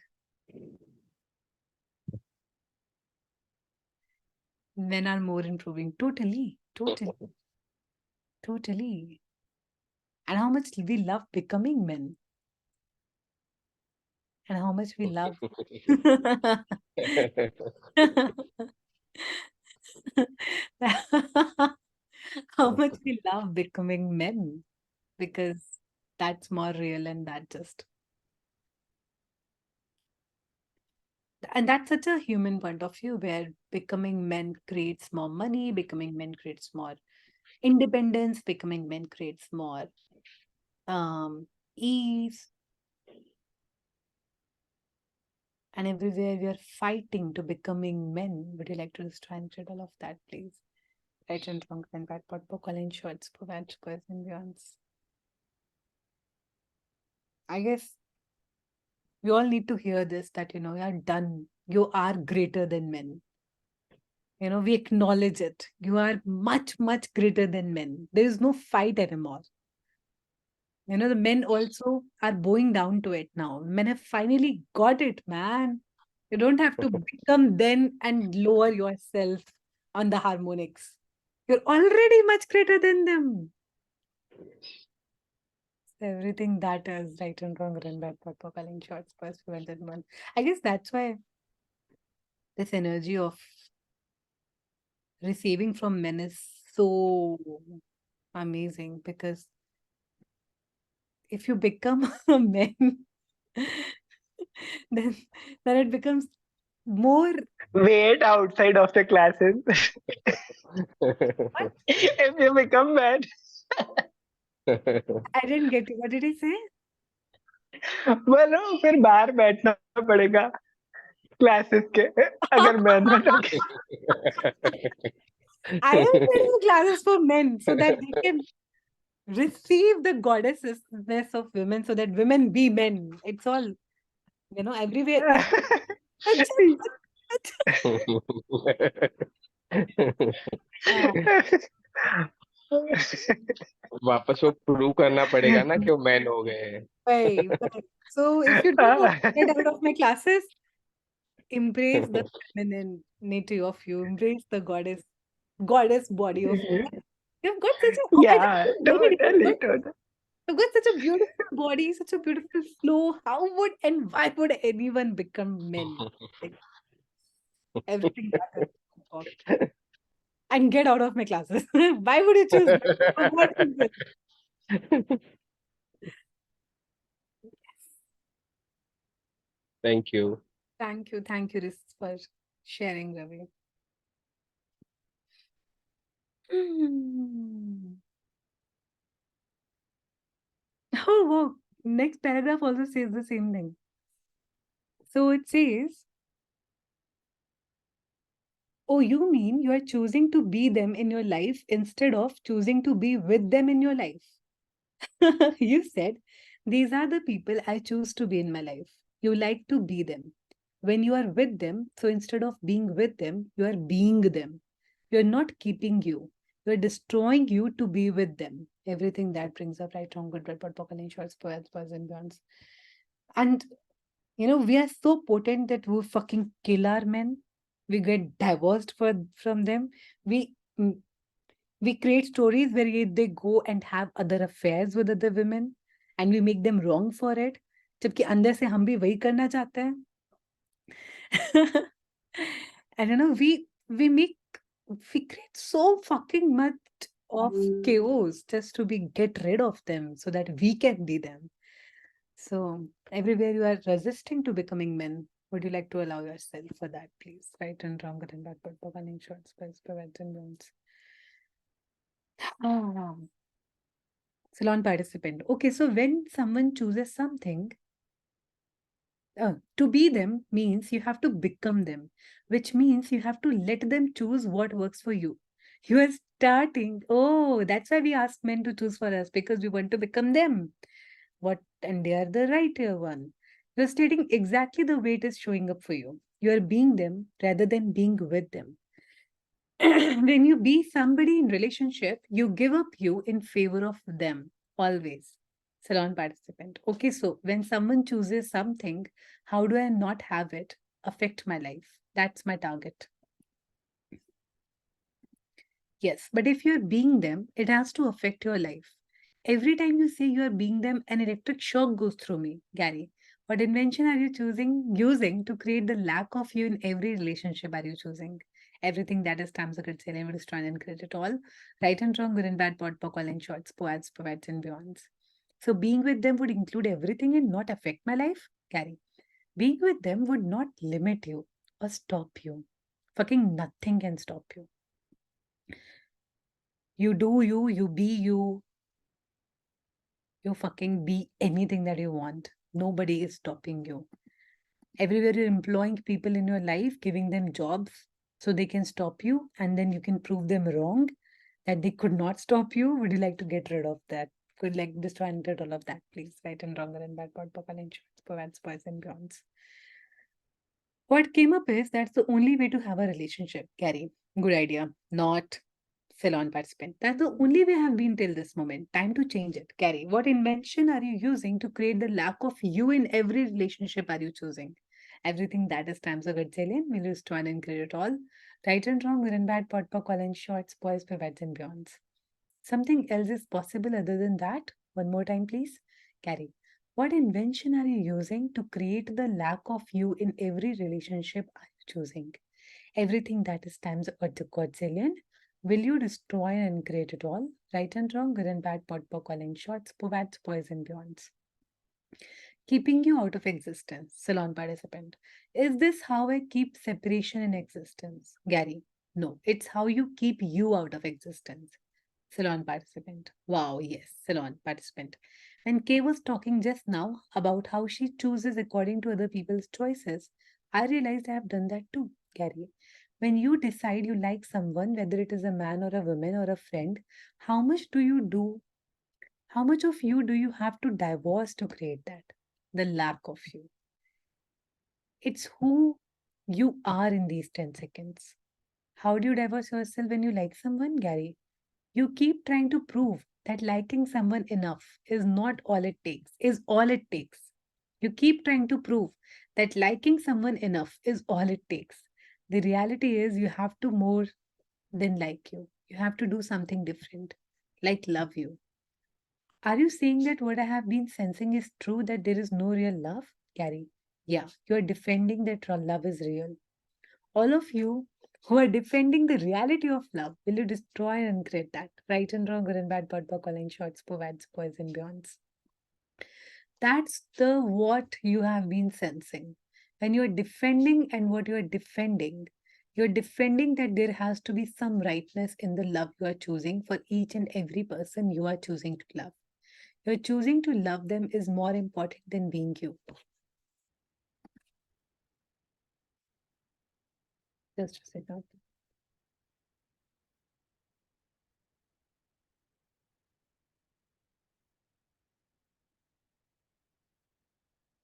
Men are more improving. Totally, totally, totally. And how much we love becoming men. And how much we love. How much we love becoming men, because that's more real and and that's such a human point of view, where becoming men creates more money, becoming men creates more independence, becoming men creates more ease. And everywhere we are fighting to becoming men. Would you like to just try and read all of that, please? Right and wrong and bad pot vocal in shorts, provide squares and beyonds. I guess we all need to hear this, that, you are done. You are greater than men. We acknowledge it. You are much, much greater than men. There is no fight anymore. The men also are bowing down to it now. Men have finally got it, man. You don't have to become then and lower yourself on the harmonics. You're already much greater than them. Everything that is right and wrong, run bad, purple, calling shots, first, prevented one. I guess that's why this energy of receiving from men is so amazing, because if you become a man, then it becomes more. Wait outside of the classes. What? If you become mad, I didn't get it. What did he say? बोलो फिर बाहर बैठना पड़ेगा classes के अगर man में टोके I am taking classes for men so that they can receive the goddessness of women, so that women be men. It's all, everywhere. वापस वो प्रूव करना पड़ेगा ना कि वो मैन हो गए हैं. Right. So if you don't want to get out of my classes, embrace the femininity of you. Embrace the goddess body of you. You've got such a, I Yeah, don't get it. totally. You've got such a beautiful body, such a beautiful flow. How would and why would anyone become men? Like, everything that is talked. And get out of my classes. Why would you choose that? What is this? Thank you. Thank you, Riz, for sharing, Ravi. Oh, wow. Next paragraph also says the same thing. So it says, oh, you mean you are choosing to be them in your life instead of choosing to be with them in your life? You said, these are the people I choose to be in my life. You like to be them. When you are with them, so instead of being with them, you are being them. You're not keeping you. You're destroying you to be with them. Everything that brings up right, wrong, good, bad, bad, pocket, shorts, poets, boys, and beyonds. And we are so potent that we fucking kill our men. We get divorced from them. We mm, we create stories where they go and have other affairs with other women, and we make them wrong for it. जबकि अंदर से हम भी वही करना चाहते हैं. And we create so fucking much of chaos just to get rid of them so that we can be them. So everywhere you are resisting to becoming men, would you like to allow yourself for that, please? Right and wrong, good and bad, but running shorts, spice, pivots and bones. Salon participant. Okay, so when someone chooses something, to be them means you have to become them, which means you have to let them choose what works for you. You are starting. Oh, that's why we ask men to choose for us, because we want to become them. And they are the right one. You're stating exactly the way it is showing up for you. You are being them rather than being with them. When you be somebody in relationship, you give up you in favor of them always. Salon participant. Okay, so when someone chooses something, how do I not have it affect my life? That's my target. Yes, but if you're being them, it has to affect your life. Every time you say you're being them, an electric shock goes through me, Gary. What invention are you using to create the lack of you in every relationship are you choosing? Everything that is terms of good sailing will destroy and create it all. Right and wrong, good and bad, pod, calling shots, poets, poets, and beyonds. So being with them would include everything and not affect my life, Gary. Being with them would not limit you or stop you. Fucking nothing can stop you. You do you be you, you fucking be anything that you want. Nobody is stopping you. Everywhere you're employing people in your life, giving them jobs so they can stop you, and then you can prove them wrong that they could not stop you. Would you like to get rid of that? Could like destroy and get all of that, please? Right and wrong and bad, God, purple insurance, provides boys and beyonds. What came up is that's the only way to have a relationship, Gary. Good idea. Not Salon participant. That's the only way I have been till this moment. Time to change it. Gary, what invention are you using to create the lack of you in every relationship are you choosing? Everything that is times a good alien, will you destroy and create it all? Right and wrong, good and bad, pot, call and shorts, boys, pivots, and beyonds. Something else is possible other than that? One more time, please. Gary, what invention are you using to create the lack of you in every relationship are you choosing? Everything that is times a quadrillion, will you destroy and create it all? Right and wrong, good and bad, pot, calling shots, povats, boys, and beyonds. Keeping you out of existence, Salon participant. Is this how I keep separation in existence? Gary, no, it's how you keep you out of existence. Salon participant. Wow, yes, Salon participant. When Kay was talking just now about how she chooses according to other people's choices, I realized I have done that too, Gary. When you decide you like someone, whether it is a man or a woman or a friend, how much do you do? How much of you do you have to divorce to create that? The lack of you. It's who you are in these 10 seconds. How do you divorce yourself when you like someone, Gary? You keep trying to prove that liking someone enough is not all it takes, is all it takes. You keep trying to prove that liking someone enough is all it takes. The reality is you have to more than like you. You have to do something different, like love you. Are you saying that what I have been sensing is true, that there is no real love? Gary, yeah, you are defending that love is real. All of you who are defending the reality of love, will you destroy and create that? Right and wrong, good and bad, bad, calling shots, provides, boys and beyonds. That's the what you have been sensing. When you're defending and what you're defending that there has to be some rightness in the love you are choosing for each and every person you are choosing to love. You're choosing to love them is more important than being you. Just a second.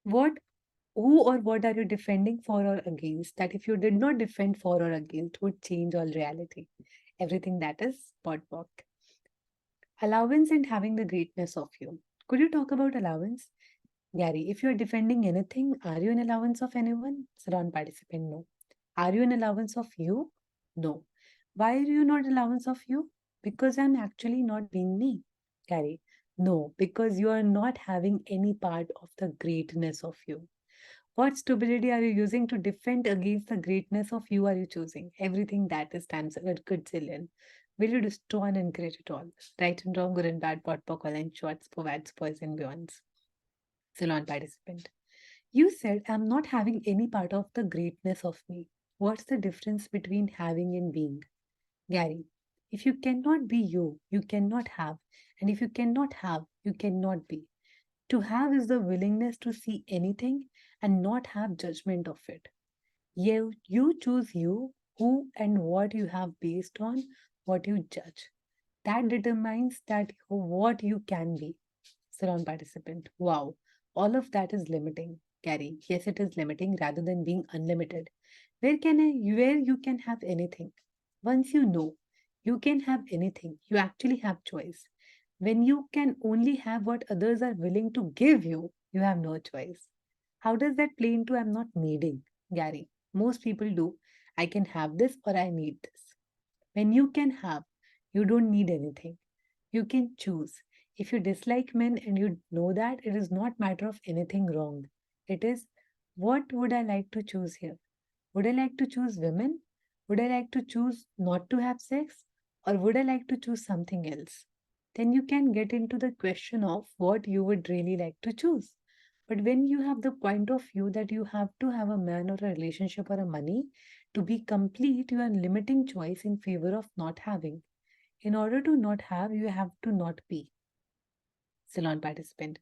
What who or what are you defending for or against that if you did not defend for or against would change all reality? Everything that is pod work. Allowance and having the greatness of you. Could you talk about allowance? Gary, if you are defending anything, are you an allowance of anyone? Salon participant, no. Are you an allowance of you? No. Why are you not allowance of you? Because I'm actually not being me. Carrie. No, because you are not having any part of the greatness of you. What stupidity are you using to defend against the greatness of you are you choosing? Everything that is stands a good zillion. Will you destroy and create it all? Right and wrong, good and bad, pot, pock, and shorts, povads, boys, and beyonds. Salon participant. You said I'm not having any part of the greatness of me. What's the difference between having and being? Gary, if you cannot be you, you cannot have. And if you cannot have, you cannot be. To have is the willingness to see anything and not have judgment of it. You choose you, who and what you have based on what you judge. That determines that what you can be. Salon participant. Wow. All of that is limiting. Gary. Yes, it is limiting rather than being unlimited. Where you can have anything. Once you know you can have anything, you actually have choice. When you can only have what others are willing to give you, you have no choice. How does that play into I'm not needing? Gary. Most people do. I can have this or I need this. When you can have, you don't need anything. You can choose. If you dislike men and you know that, it is not matter of anything wrong. It is what would I like to choose here? Would I like to choose women? Would I like to choose not to have sex? Or would I like to choose something else? Then you can get into the question of what you would really like to choose. But when you have the point of view that you have to have a man or a relationship or a money to be complete, you are limiting choice in favor of not having. In order to not have, you have to not be. Salon participant.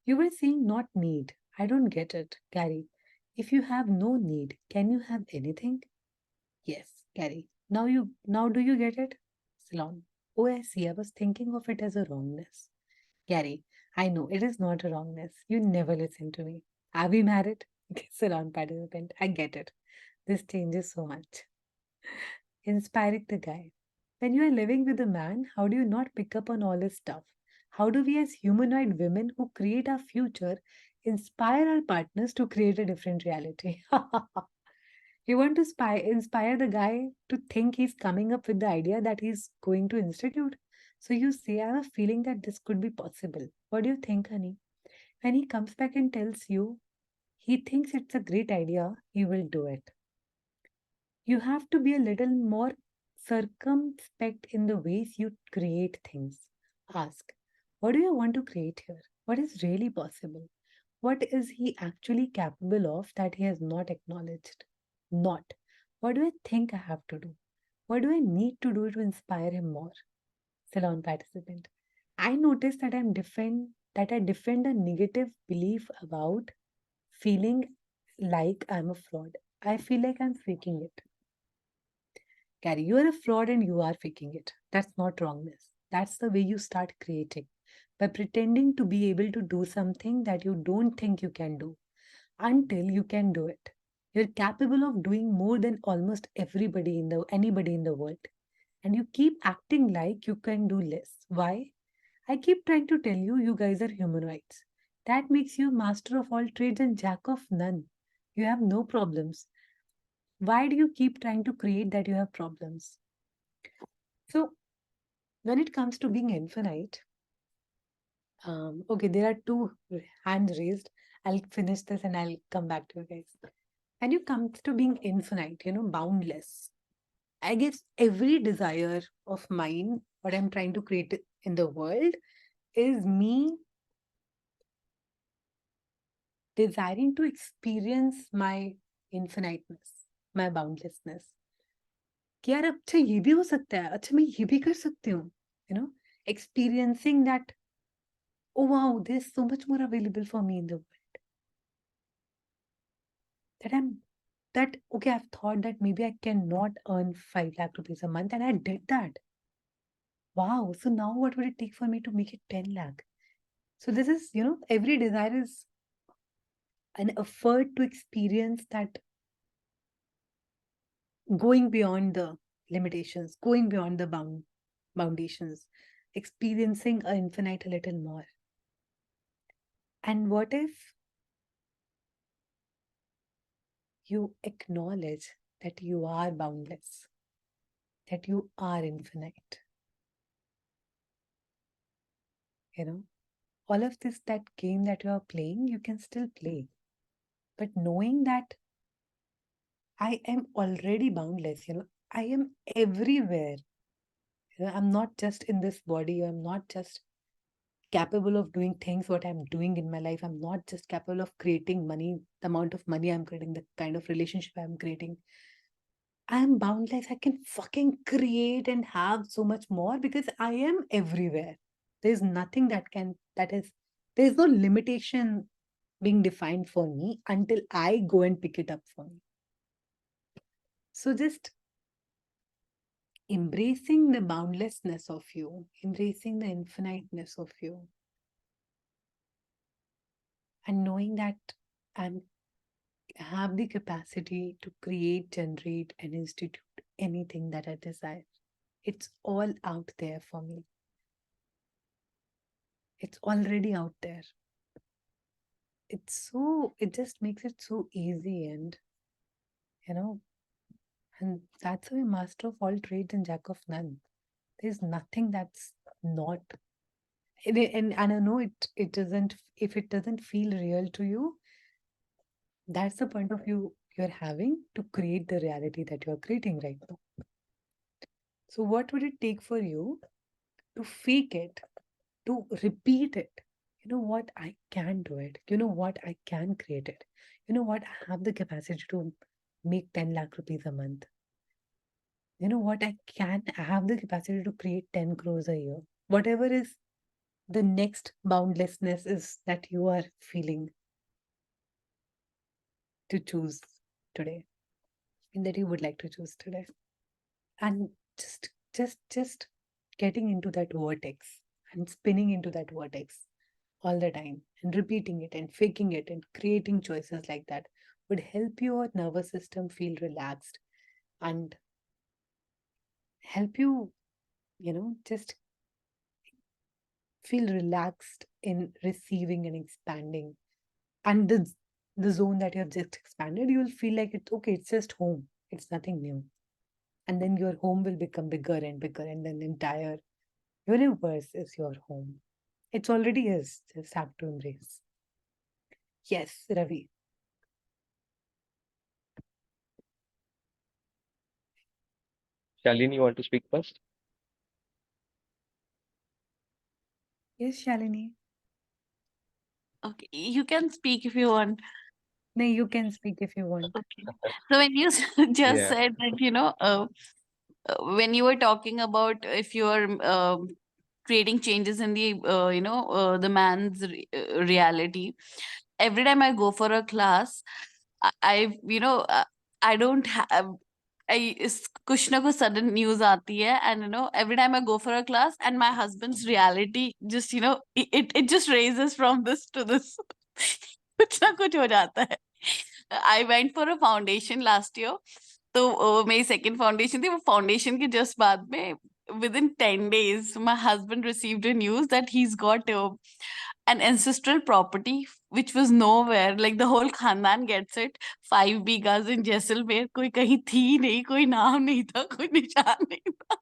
You were saying not need. I don't get it, Gary. If you have no need, can you have anything? Yes, Gary. Now do you get it? Salon. Oh, I see. I was thinking of it as a wrongness. Gary, I know it is not a wrongness. You never listen to me. Are we married? Salon participant. I get it. This changes so much. Inspiring the guy. When you are living with a man, how do you not pick up on all his stuff? How do we, as humanoid women who create our future, inspire our partners to create a different reality? You want to inspire the guy to think he's coming up with the idea that he's going to institute. So you say, I have a feeling that this could be possible. What do you think, honey? When he comes back and tells you he thinks it's a great idea, he will do it. You have to be a little more circumspect in the ways you create things. Ask, what do you want to create here? What is really possible? What is he actually capable of that he has not acknowledged? Not, what do I think I have to do? What do I need to do to inspire him more? Salon participant. I notice that I defend a negative belief about feeling like I'm a fraud. I feel like I'm faking it. Gary, you are a fraud and you are faking it. That's not wrongness. That's the way you start creating. By pretending to be able to do something that you don't think you can do until you can do it. You're capable of doing more than almost anybody in the world. And you keep acting like you can do less. Why? I keep trying to tell you, you guys are humanoids. That makes you master of all trades and jack of none. You have no problems. Why do you keep trying to create that you have problems? So, when it comes to being infinite, okay, there are two hands raised. I'll finish this and I'll come back to you guys. When it comes to being infinite, boundless, I guess every desire of mine, what I'm trying to create in the world, is me desiring to experience my infiniteness, my boundlessness. कि यार अच्छा ये भी हो सकता है, अच्छा मैं ये भी कर सकती हूँ, experiencing that, oh wow, there's so much more available for me in the world. Okay, I've thought that maybe I cannot earn 5 lakh rupees a month and I did that. Wow, so now what would it take for me to make it 10 lakh? So this is, every desire is an effort to experience that going beyond the limitations, going beyond the foundations, experiencing a infinite a little more. And what if you acknowledge that you are boundless, that you are infinite. All of this, that game that you are playing, you can still play. But knowing that I am already boundless, I am everywhere. I'm not just in this body, I'm not just capable of doing things what I'm doing in my life. I'm not just capable of creating money, the amount of money I'm creating, the kind of relationship I'm creating. I'm boundless. I can fucking create and have so much more because I am everywhere. There's nothing there's no limitation being defined for me until I go and pick it up for me. So just embracing the boundlessness of you, embracing the infiniteness of you, and knowing that I have the capacity to create, generate, and institute anything that I desire. It's all out there for me. It's already out there. It just makes it so easy, and and that's why master of all trades and jack of none. There's nothing that's not. And I know it doesn't, if it doesn't feel real to you, that's the point of view you're having to create the reality that you're creating right now. So what would it take for you to fake it, to repeat it? You know what? I can do it. You know what? I can create it. You know what? I have the capacity to make 10 lakh rupees a month. You know what? I have the capacity to create 10 crores a year. Whatever is the next boundlessness is that you are feeling to choose today and that you would like to choose today. And just getting into that vortex and spinning into that vortex all the time and repeating it and faking it and creating choices like that would help your nervous system feel relaxed and help you, just feel relaxed in receiving and expanding. And the zone that you have just expanded, you will feel like it's okay, it's just home, it's nothing new. And then your home will become bigger and bigger, and then the entire universe is your home. It already is, just have to embrace. Yes, Ravi. Shalini, you want to speak first? Yes, Shalini. Okay, you can speak if you want. No, you can speak if you want. Okay. So when you just Yeah. said that, when you were talking about if you're creating changes in the man's reality, every time I go for a class, I don't have. कुछ ना कुछ sudden news आती है, and every time I go for a class and my husband's reality just it just raises from this to this. कुछ ना कुछ हो जाता है. I went for a foundation last year. तो मेरी second foundation थी, वो foundation के just बाद में within 10 days my husband received a news that he's got an ancestral property which was nowhere, like the whole khandan gets it, 5 bighas in Jaisalmer, कोई कहीं थी नहीं, कोई नाम नहीं था, कोई निशान नहीं था.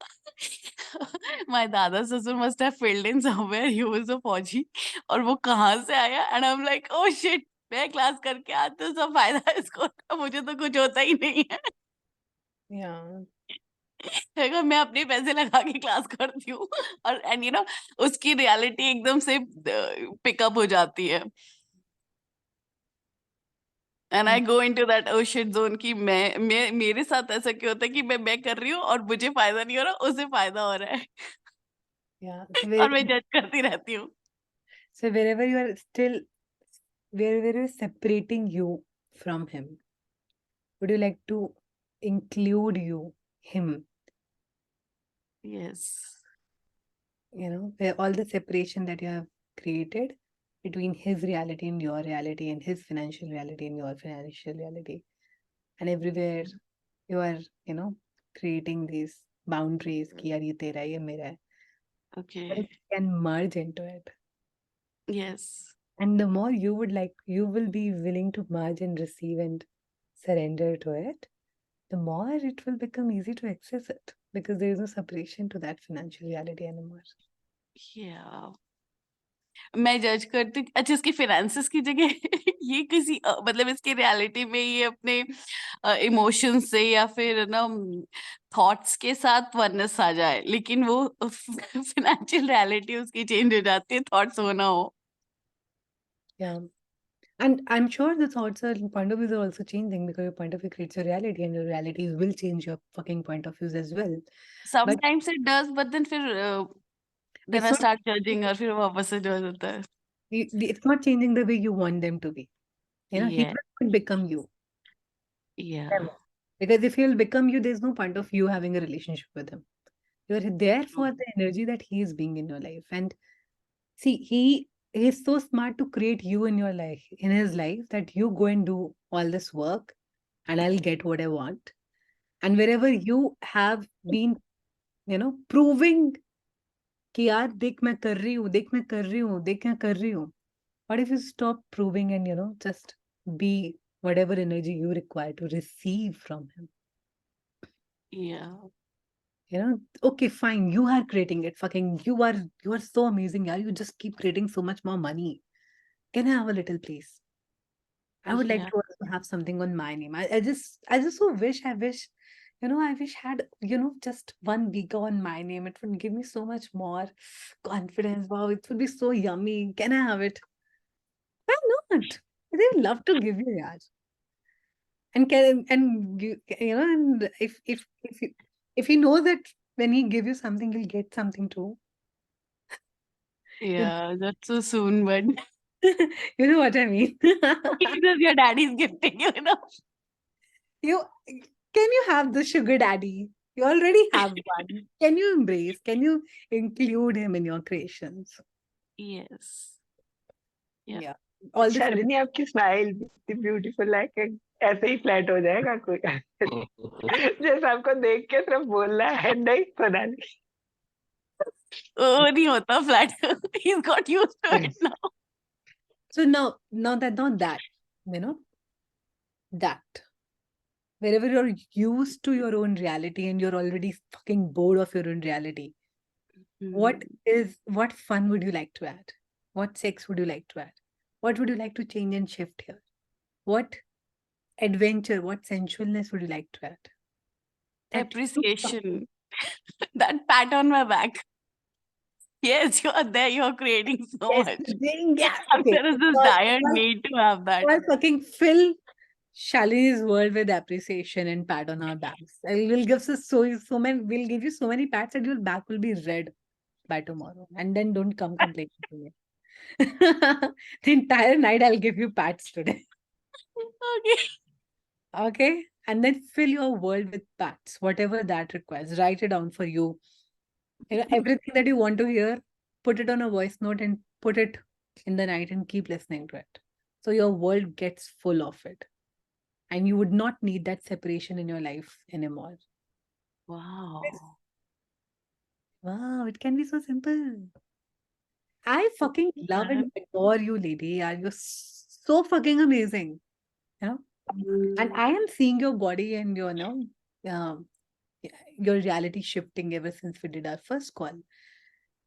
My dada ससुर must have filled in somewhere he was a फौजी, और वो कहाँ से आया, and I'm like oh shit, मैं क्लास करके आती हूँ, सब फायदा है इसको, मुझे तो कुछ होता ही नहीं है. Yeah. देखो मैं अपने पैसे लगा के क्लास करती हूँ, और एंड उसकी रियलिटी एकदम से पिकअप हो जाती है. And I go into that oh shit zone की मैं मेरे साथ ऐसा क्यों होता है कि मैं कर रही हूँ और मुझे फायदा नहीं हो रहा, उसे फायदा हो रहा है. Yeah. और मैं जज करती रहती हूँ. So wherever you are still, wherever you're separating you from him, would you like to include him? Yes. Where all the separation that you have created between his reality and your reality, and his financial reality and your financial reality, and everywhere you are, creating these boundaries ki yaar ye tera hai, ye mera hai. Okay. But you can merge into it. Yes. And the more you will be willing to merge and receive and surrender to it, the more it will become easy to access it because there is no separation to that financial reality anymore. Yeah. मैं जज करती हूँ अच्छा इसके finances की जगह ये किसी मतलब इसके रियलिटी में ये अपने इमोशंस से या फिर ना थॉट्स के साथ वननेस आ जाए लेकिन वो फाइनेंशियल रियलिटी उसकी चेंज हो जाती है थॉट्स हो ना हो Yeah. And I'm sure the thoughts and point of views are also changing because your point of view creates your reality and your realities will change your fucking point of views as well. But sometimes it does but then फिर then it's I not start judging और फिर वापस से जो होता है it's not changing the way you want them to be. You know, he yeah will not become you. yeah Never. Because if he'll become you, there's no point of you having a relationship with him. You're there for the energy that he is being in your life. And see, he is so smart to create you in your life, in his life, that you go and do all this work and I'll get what I want. And wherever you have been, proving कि यार देख मैं कर रही हूँ, देख मैं कर रही हूँ, देख मैं कर रही हूँ. What if you stop proving and, just be whatever energy you require to receive from him? yeah Okay, fine, you are creating it. Fucking, you are so amazing, yeah. You just keep creating so much more money. Can I have a little, please? I would like yeah to also have something on my name. I just so wish, I wish, I wish had, just one bigger on my name. It would give me so much more confidence. Wow, it would be so yummy. Can I have it? Why not? They would love to give you, yeah. And and if you know that when he give you something, you'll get something too. You, yeah that's so soon but you know what I mean? because your daddy's gifting you know You can you have the sugar daddy? You already have one. Can you embrace? Can you include him in your creations? yes yeah Yeah. All the Shalini आपकी smile इतनी beautiful है कि ऐसे ही flat हो जाएगा कोई जैसे आपको देख के सिर्फ बोलना है नहीं सोनाली oh नहीं होता flat he's got used to it now so now that not that, you know, that wherever you're used to your own reality and you're already fucking bored of your own reality, what fun would you like to add? What sex would you like to add? What would you like to change and shift here? What adventure, what sensualness would you like to add? That you appreciation that pat on my back yes you are there you are creating so yes, much yeah, and okay. there is this Well, dire need to have that well, fucking fill Shalini's world with appreciation and pat on our backs. And we'll give us so many. We'll give you so many pats that your back will be red by tomorrow. And then don't come complaining to me. The entire night I'll give you pats today. okay Okay? And then fill your world with pats, whatever that requires. Write it down for you. Everything that you want to hear, put it on a voice note and put it in the night and keep listening to it. So your world gets full of it. And you would not need that separation in your life anymore. wow Wow, it can be so simple. I fucking love and adore you, lady. You're so fucking amazing. You know? And I am seeing your body and um, your reality shifting ever since we did our first call.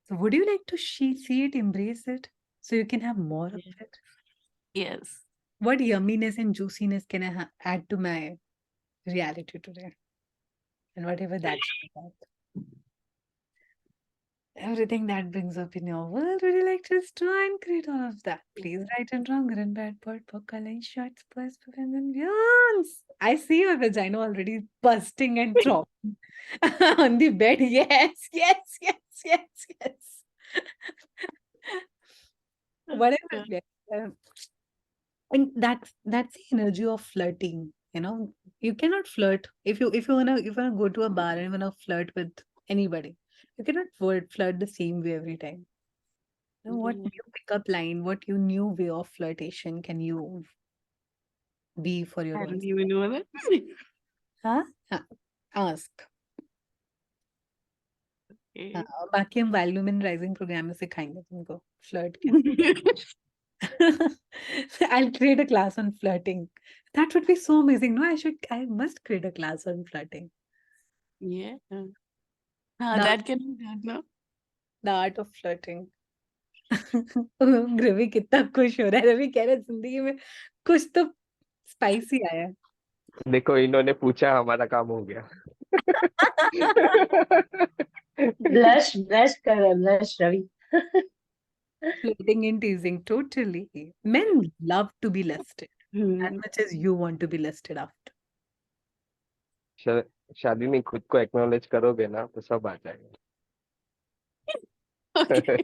So would you like to see it, embrace it, so you can have more of Yeah. it? yes What yumminess and juiciness can I add to my reality today? And whatever that's about. Everything that brings up in your world, would you like to destroy and create all of that? Please write in wrong, good and bad, bird, color, in shorts, plus, and then beyond. I see your vagina already busting and throbbing on the bed. Yes, yes, yes, yes, yes. Whatever. Yeah. And that's the energy of flirting. You cannot flirt if you wanna go to a bar and you wanna flirt with anybody. You cannot flirt the same way every time. What Yeah. new pickup line, what your new way of flirtation can you be for your I own don't self? even know that Huh? हाँ, ask. okay. बाकी हम volume इन rising programme में सिखाएंगे तुमको flirt कैसे I'll create a class on flirting. That would be so amazing. No, I must create a class on flirting. Yeah. The, That can be done, no? the art of flirting. Ravi कितना खुश हो रहा है रवि कह रहा है जिंदगी में कुछ तो स्पाइसी आया है देखो इन्होंने पूछा, हमारा काम हो गया। Blush, blush कर रहा है, blush Ravi. flirting and teasing totally men love to be lusted as much as you want to be lusted after शादी में खुद को एक्नॉलेज करोगे ना तो सब आ जाएगा। Okay.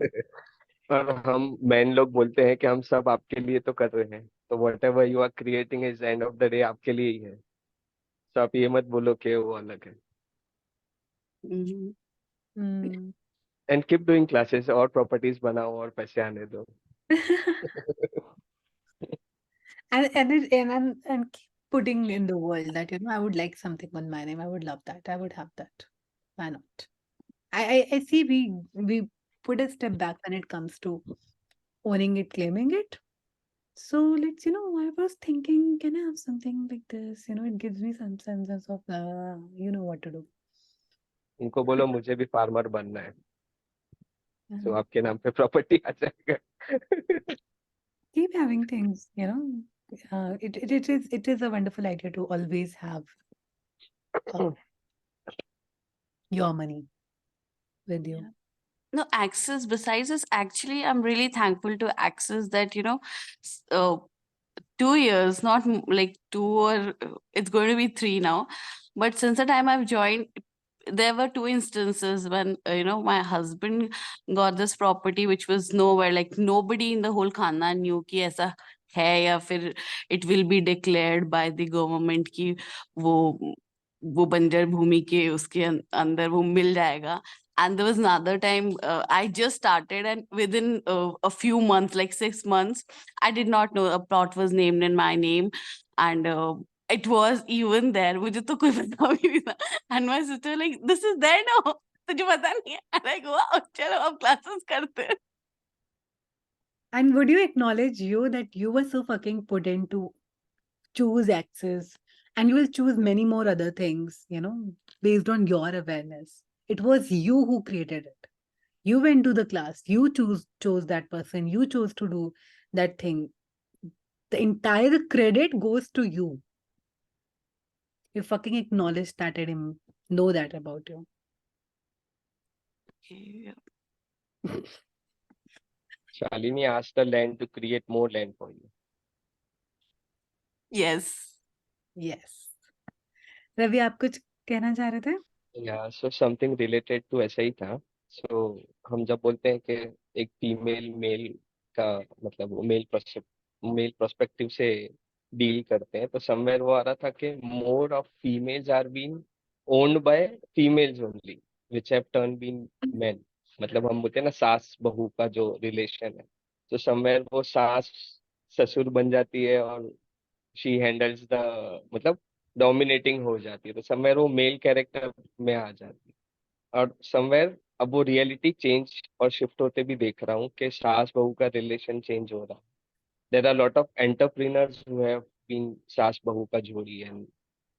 और हम मैन लोग बोलते हैं कि हम सब आपके लिए तो कर रहे हैं, तो whatever you are creating is end of the day आपके लिए ही है। तो आप ये मत बोलो कि वो अलग है। Hmm. And keep doing classes और प्रॉपर्टीज बनाओ और पैसे आने दो। and keep putting in the world that I would like something on my name. I would love that. I would have that. Why not? I see we put a step back when it comes to owning it, claiming it. So let's I was thinking, can I have something like this? It gives me some sense of you know what to do. उनको बोलो मुझे भी farmer बनना है, तो Uh, आपके नाम पे प्रॉपर्टी आ जाएगा। keep having things. It is a wonderful idea to always have uh, your money with you. Yeah. No, Access, besides this, actually, I'm really thankful to Access that, 2 years, not like 2 or it's going to be 3 now. But since the time I've joined, there were 2 instances when, my husband got this property, which was nowhere, like nobody in the whole Khandan knew कि ऐसा है या फिर it will be declared by the government कि वो बंजर भूमि के उसके अंदर वो मिल जाएगा. And there was another time I just started, and within a few months, like 6 months, I did not know a plot was named in my name, and it was even there. मुझे तो कोई पता भी नहीं था. And my sister like, this is there now. तुझे पता नहीं है? And I go, wow, चलो अब classes करते हैं. And would you acknowledge that you were so fucking put into choose Axis and you will choose many more other things, based on your awareness. It was you who created it. You went to the class, you chose that person, you chose to do that thing. The entire credit goes to you. You fucking acknowledge that and know that about you. Okay. Shalini asked the land to create more land for you. Yes. Yes. Ravi आप कुछ कहना चाह रहे थे? या so something related to ऐसा ही था। सो हम जब बोलते हैं कि एक फीमेल मेल का मतलब मेल पर्सपेक्टिव से डील करते हैं, तो समवेयर वो आ रहा था कि more of females are been owned by females only which have turn been men. मतलब हम बोलते हैं ना सास बहू का जो रिलेशन है, तो समवेयर वो सास ससुर बन जाती है और शी हैंडल्स द मतलब डोमिनेटिंग हो जाती है, तो समवेयर वो मेल कैरेक्टर में आ जाती है। और समवेयर अब वो रियलिटी चेंज और शिफ्ट होते भी देख रहा हूँ कि सास बहू का रिलेशन चेंज हो रहा है। There are lot of entrepreneurs who have been सास बहू का जोड़ी, एंड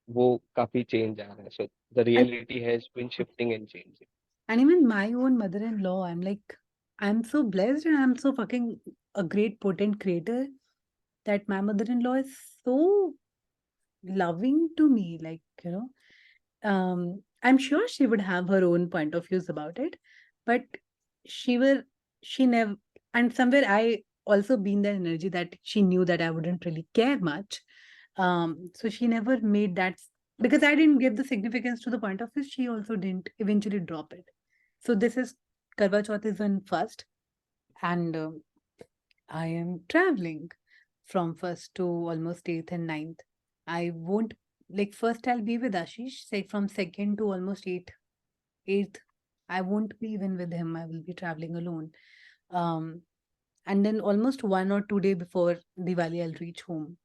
वो काफी चेंज आ रहा है। So the And, reality has been shifting and changing. and even my own mother-in-law, I'm like, I'm so blessed and I'm so fucking a great potent creator that my mother-in-law is so loving to me. Like, I'm sure she would have her own point of views about it, but she never, and somewhere I also been that energy that she knew that I wouldn't really care much. So she never made that because I didn't give the significance to the point of view. She also didn't eventually drop it. So this is Karwa Chauth is on first, and I am traveling from first to almost 8th and 9th. I won't like first I'll be with Ashish, say from second to almost 8th. I won't be even with him. I will be traveling alone. And then almost 1 or 2 days before Diwali, I'll reach home.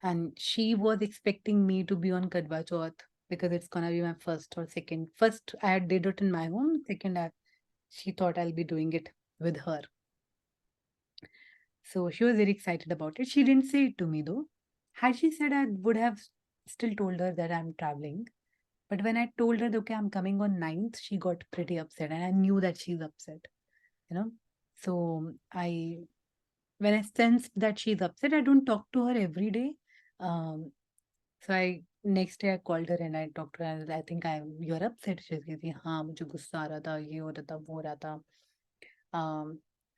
And she was expecting me to be on Kadwa Chauth because it's gonna be my first or second. First, I did it in my home. Second, she thought I'll be doing it with her. So she was very excited about it. She didn't say it to me though. Had she said, I would have still told her that I'm traveling. But when I told her, okay, I'm coming on 9th, she got pretty upset, and I knew that she's upset, you know. So when I sensed that she's upset, I don't talk to her every day. Um, so next day I called her and I talked to her. And I think you're upset. She's like, हाँ मुझे गुस्सा आ रहा था, ये हो रहा था, वो हो रहा था.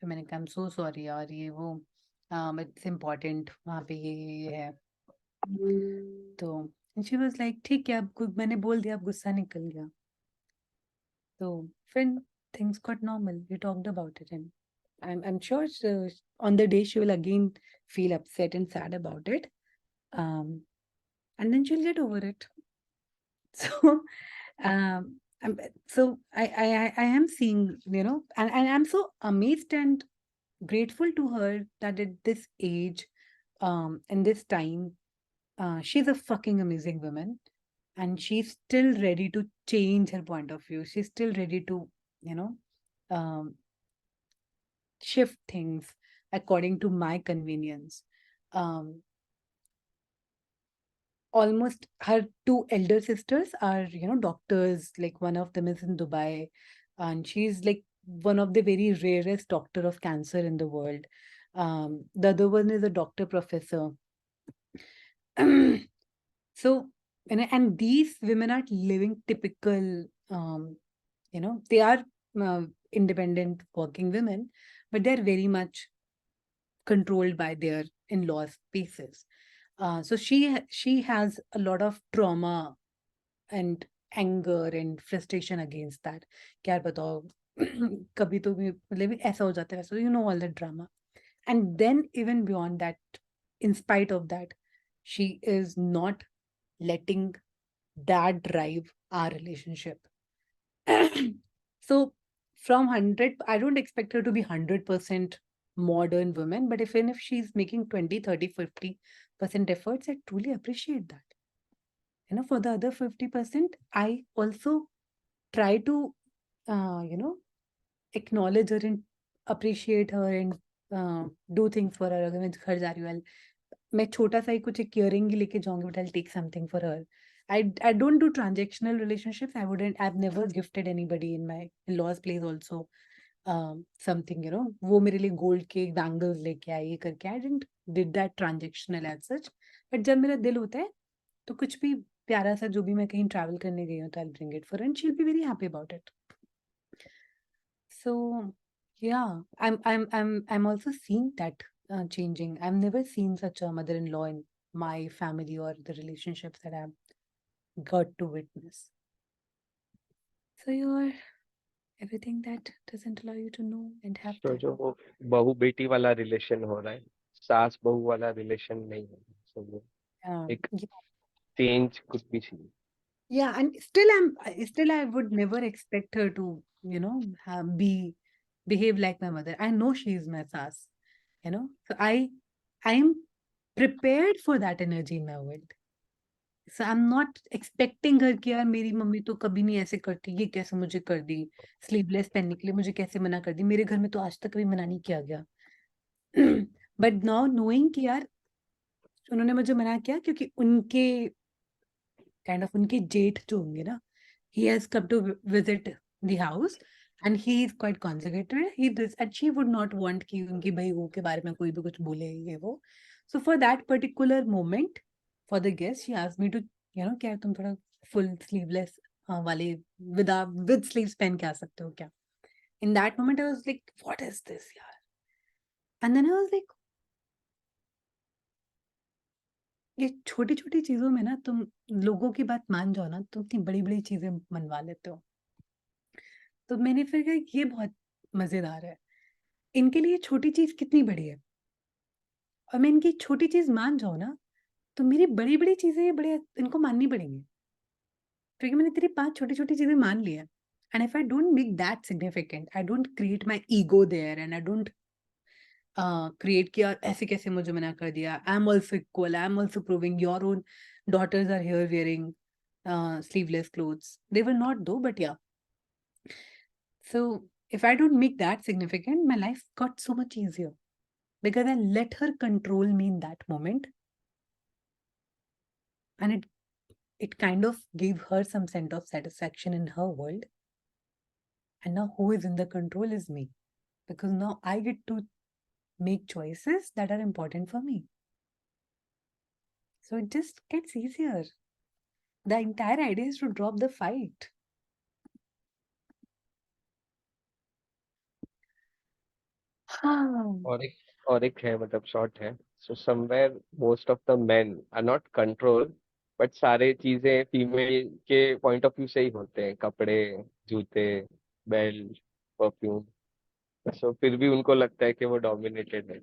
फिर मैंने कहा I'm so sorry यार, ये वो it's important, वहाँ पे ये है. तो and she was like, ठीक है, अब मैंने बोल दिया, अब गुस्सा निकल गया. So फिर things got normal. We talked about it, and I'm sure on the day she will again feel upset and sad about it. And then she'll get over it. So I am seeing, and I'm so amazed and grateful to her that at this age, in this time, she's a fucking amazing woman, and she's still ready to change her point of view. She's still ready to, you know, um, shift things according to my convenience. Almost her two elder sisters are, doctors. Like one of them is in Dubai, and she's like one of the very rarest doctor of cancer in the world. The other one is a doctor professor. So, and these women are living typical, they are independent working women, but they're very much controlled by their in-laws' spaces. So she has a lot of trauma and anger and frustration against that. क्या यार बताओ कभी तो भी मतलब ऐसा हो जाता है वैसा, all the drama. And then even beyond that, in spite of that, she is not letting that drive our relationship. So from 100, I don't expect her to be 100% modern woman, but even if she's making 20, 30, 50% efforts, I truly appreciate that. For the other 50%, I also try to, acknowledge her and appreciate her and do things for her. अगर मैं घर जा रही हूँ, मैं छोटा सा ही कुछ एक earring ही लेके जाऊंगी, but I'll take something for her. I don't do transactional relationships. I've never gifted anybody in my in-laws place also something, वो मेरे लिए gold के bangles लेके आई, ये करके. I didn't did that transactional as such. But जब मेरा दिल होता है, तो कुछ भी प्यारा सा जो भी मैं कहीं travel करने गई हूँ, तो I'll bring it for her and she'll be very happy about it. So yeah, I'm also seeing that changing. I've never seen such a mother-in-law in my family or the relationships that I've got to witness. So you're everything that doesn't allow you to know and have तो that. जो वो बहू बेटी वाला relation हो रहा है, सास बहू वाला रिलेशन नहीं है. So वो एक चेंज कुछ भी चाहिए. Yeah, and still I would never expect her to, behave like my mother. I know she is my sass, So I'm prepared for that energy in my world. So I'm not expecting her कि यार मेरी mummy तो कभी नहीं ऐसे करती, ये कैसे मुझे कर दी, स्लीवलेस पहनने के लिए मुझे कैसे मना कर दी, मेरे घर में तो आज तक कभी मना नहीं किया गया. But now knowing कि यार उन्होंने मुझे मना किया क्योंकि उनके जेठ जो होंगे ना, he has come to visit the house and he is quite conservative. And she would not want कि उनकी बहू के बारे में कोई भी कुछ बोले ये वो. So for that particular moment, for the guest, she asked me to, क्या तुम थोड़ा full sleeveless वाले with sleeves पहन के आ सकते हो क्या? In that moment, I was like, what is this, यार? And then I was like, ये छोटी छोटी चीजों में ना तुम लोगों की बात मान जाओ ना, तुम इतनी बड़ी बड़ी चीजें मनवा लेते हो. तो मैंने फिर कहा ये बहुत मजेदार है, इनके लिए छोटी चीज कितनी बड़ी है, और मैं इनकी छोटी चीज मान जाऊं ना, तो मेरी बड़ी बड़ी चीजें ये बड़े इनको माननी पड़ेंगी, क्योंकि मैंने तेरी 5 छोटी छोटी चीजें मान ली है. And if I don't make that significant, I don't create my ego there, and I don't create कि यार ऐसे कैसे मुझे मना कर दिया. I am also equal, I am also proving your own daughters are here wearing sleeveless clothes. They were not though, but yeah. So if I don't make that significant, my life got so much easier. because I let her control me in that moment, and it kind of gave her some sense of satisfaction in her world. And now who is in the control is me, because now I get to make choices that are important for me. So it just gets easier. The entire idea is to drop the fight. और एक है मतलब short है. So somewhere most of the men are not control, but सारे चीजें female के point of view से ही होते हैं. कपड़े, जूते, बेल्ट, परफ्यूम. सो फिर भी उनको लगता है कि वो डोमिनेटेड है.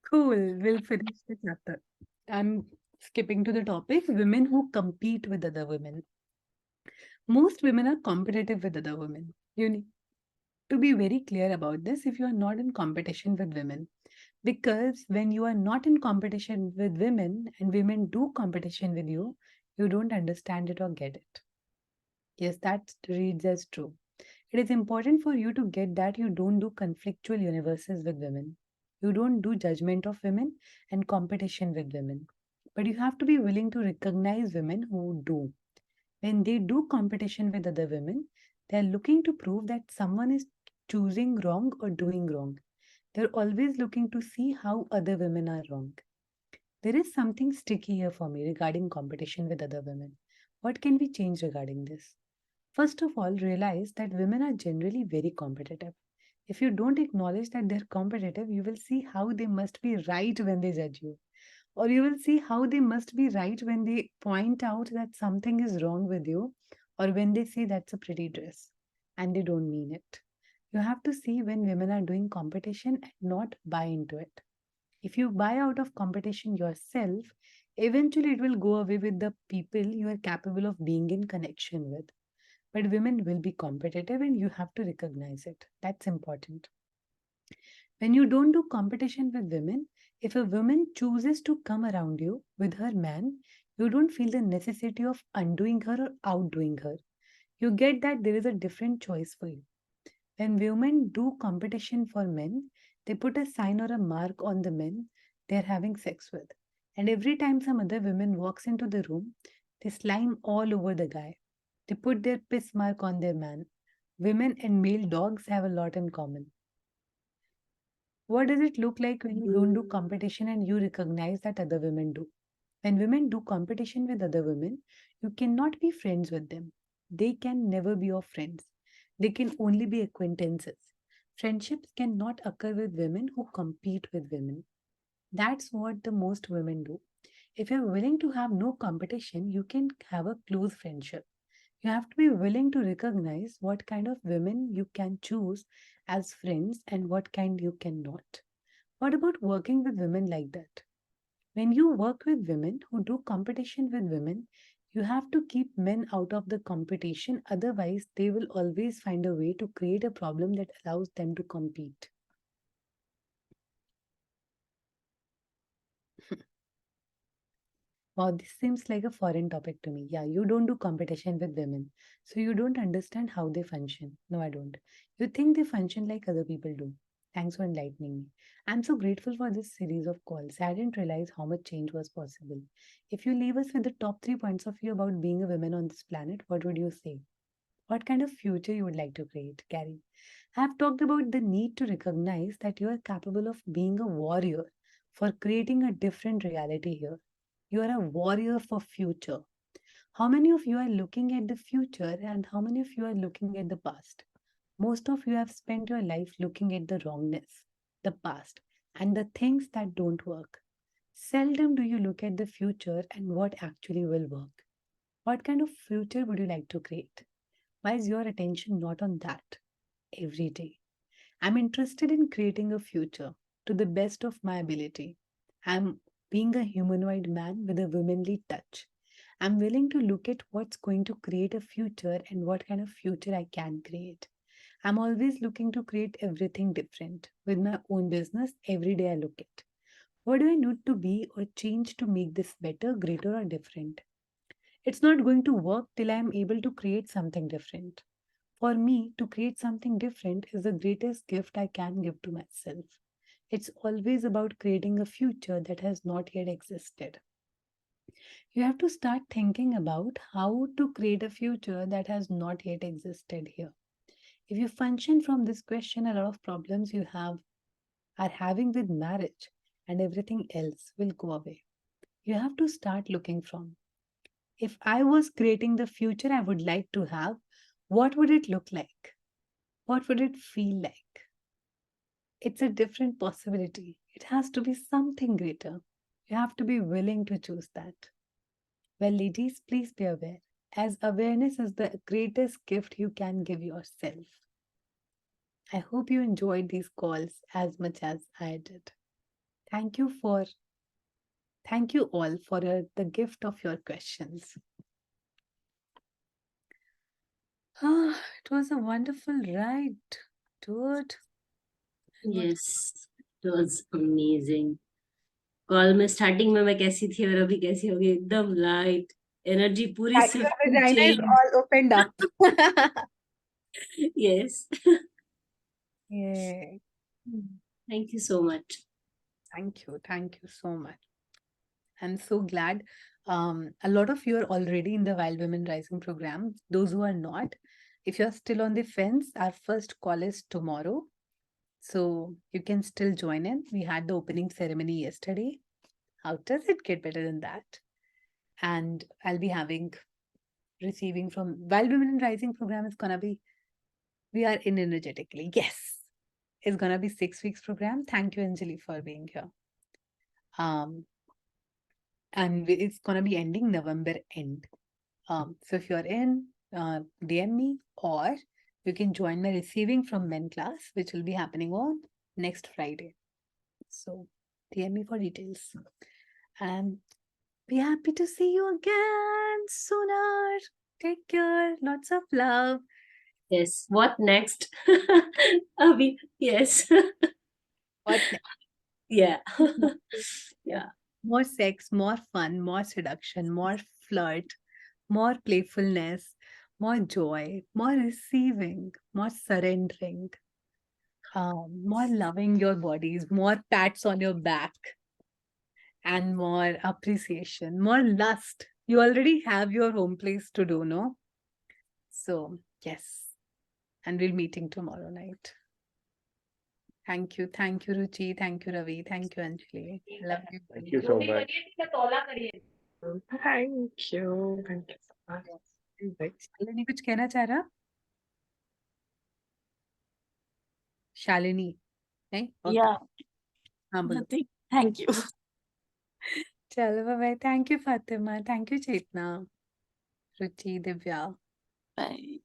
Cool, we'll finish the chapter. I'm skipping to the topic women who compete with other women. Most women are competitive with other women. You need to be very clear about this if you are not in competition with women. Because when you are not in competition with women and women do competition with you, you don't understand it or get it. Yes, that reads as true. It is important for you to get that you don't do conflictual universes with women. You don't do judgment of women and competition with women. But you have to be willing to recognize women who do. When they do competition with other women, they are looking to prove that someone is choosing wrong or doing wrong. They're always looking to see how other women are wrong. There is something sticky here for me regarding competition with other women. What can we change regarding this? First of all, realize that women are generally very competitive. If you don't acknowledge that they're competitive, you will see how they must be right when they judge you. Or you will see how they must be right when they point out that something is wrong with you, or when they say that's a pretty dress and they don't mean it. You have to see when women are doing competition and not buy into it. If you buy out of competition yourself, eventually it will go away with the people you are capable of being in connection with. But women will be competitive and you have to recognize it. That's important. When you don't do competition with women, if a woman chooses to come around you with her man, you don't feel the necessity of undoing her or outdoing her. You get that there is a different choice for you. When women do competition for men, they put a sign or a mark on the men they're having sex with. And every time some other woman walks into the room, they slime all over the guy. They put their piss mark on their man. Women and male dogs have a lot in common. What does it look like when you don't do competition and you recognize that other women do? When women do competition with other women, you cannot be friends with them. They can never be your friends. They can only be acquaintances. Friendships cannot occur with women who compete with women. That's what the most women do. If you're willing to have no competition, you can have a close friendship. You have to be willing to recognize what kind of women you can choose as friends and what kind you cannot. What about working with women like that? When you work with women who do competition with women, you have to keep men out of the competition, otherwise, they will always find a way to create a problem that allows them to compete. Wow, this seems like a foreign topic to me. Yeah, you don't do competition with women, so you don't understand how they function. No, I don't. You think they function like other people do. Thanks for enlightening me. I'm so grateful for this series of calls. I didn't realize how much change was possible. If you leave us with the top 3 points of view about being a woman on this planet, what would you say? What kind of future you would like to create, Carrie? I have talked about the need to recognize that you are capable of being a warrior for creating a different reality here. You are a warrior for future. How many of you are looking at the future and how many of you are looking at the past? Most of you have spent your life looking at the wrongness, the past, and the things that don't work. Seldom do you look at the future and what actually will work. What kind of future would you like to create? Why is your attention not on that every day? I'm interested in creating a future to the best of my ability. I'm being a humanoid man with a womanly touch. I'm willing to look at what's going to create a future and what kind of future I can create. I'm always looking to create everything different. With my own business, every day I look at what do I need to be or change to make this better, greater, or different. It's not going to work till I am able to create something different. For me, to create something different is the greatest gift I can give to myself. It's always about creating a future that has not yet existed. You have to start thinking about how to create a future that has not yet existed here. If you function from this question, a lot of problems you are having with marriage and everything else will go away. You have to start looking from, if I was creating the future I would like to have, what would it look like? What would it feel like? It's a different possibility. It has to be something greater. You have to be willing to choose that. Well, ladies, please be aware, as awareness is the greatest gift you can give yourself. I hope you enjoyed these calls as much as I did. Thank you all for the gift of your questions. It was a wonderful ride, dude. Yes, it was amazing. Call में starting में मैं कैसी थी और अभी कैसी हो गई, एकदम लाइट, एनर्जी पूरी Your shift vagina is change. all opened up. Yes. Yeah. Thank you so much. Thank you so much. I'm so glad. A lot of you are already in the Wild Women Rising program. Those who are not, if you're still on the fence, our first call is tomorrow. So you can still join in. We had the opening ceremony yesterday. How does it get better than that? And I'll be receiving from Wild Women Rising program is gonna be, we are in energetically. Yes. It's gonna be 6 weeks program. Thank you, Anjali, for being here. And it's gonna be ending November end. So if you're in, DM me, or you can join my receiving from men class, which will be happening on next Friday. So DM me for details. And be happy to see you again sooner. Take care. Lots of love. Yes. What next? Abhi, yes. What next? Yeah. Yeah. More sex, more fun, more seduction, more flirt, more playfulness, more joy, more receiving, more surrendering, more loving your bodies, more pats on your back, and more appreciation, more lust. You already have your home place to do, no? So, yes. And we'll meeting tomorrow night. Thank you, Ruchi. Thank you, Ravi. Thank you, Anjali. Love you. Thank you so much. Thank you. Thank you so much. Shalini कुछ कहना चाह रहा? शालिनी नहीं? Okay. Yeah, हाँ बोलो. nothing. Thank you. चलो bye. Thank you, Fatima. Thank you, Chetna. Ruchi, Divya. Bye.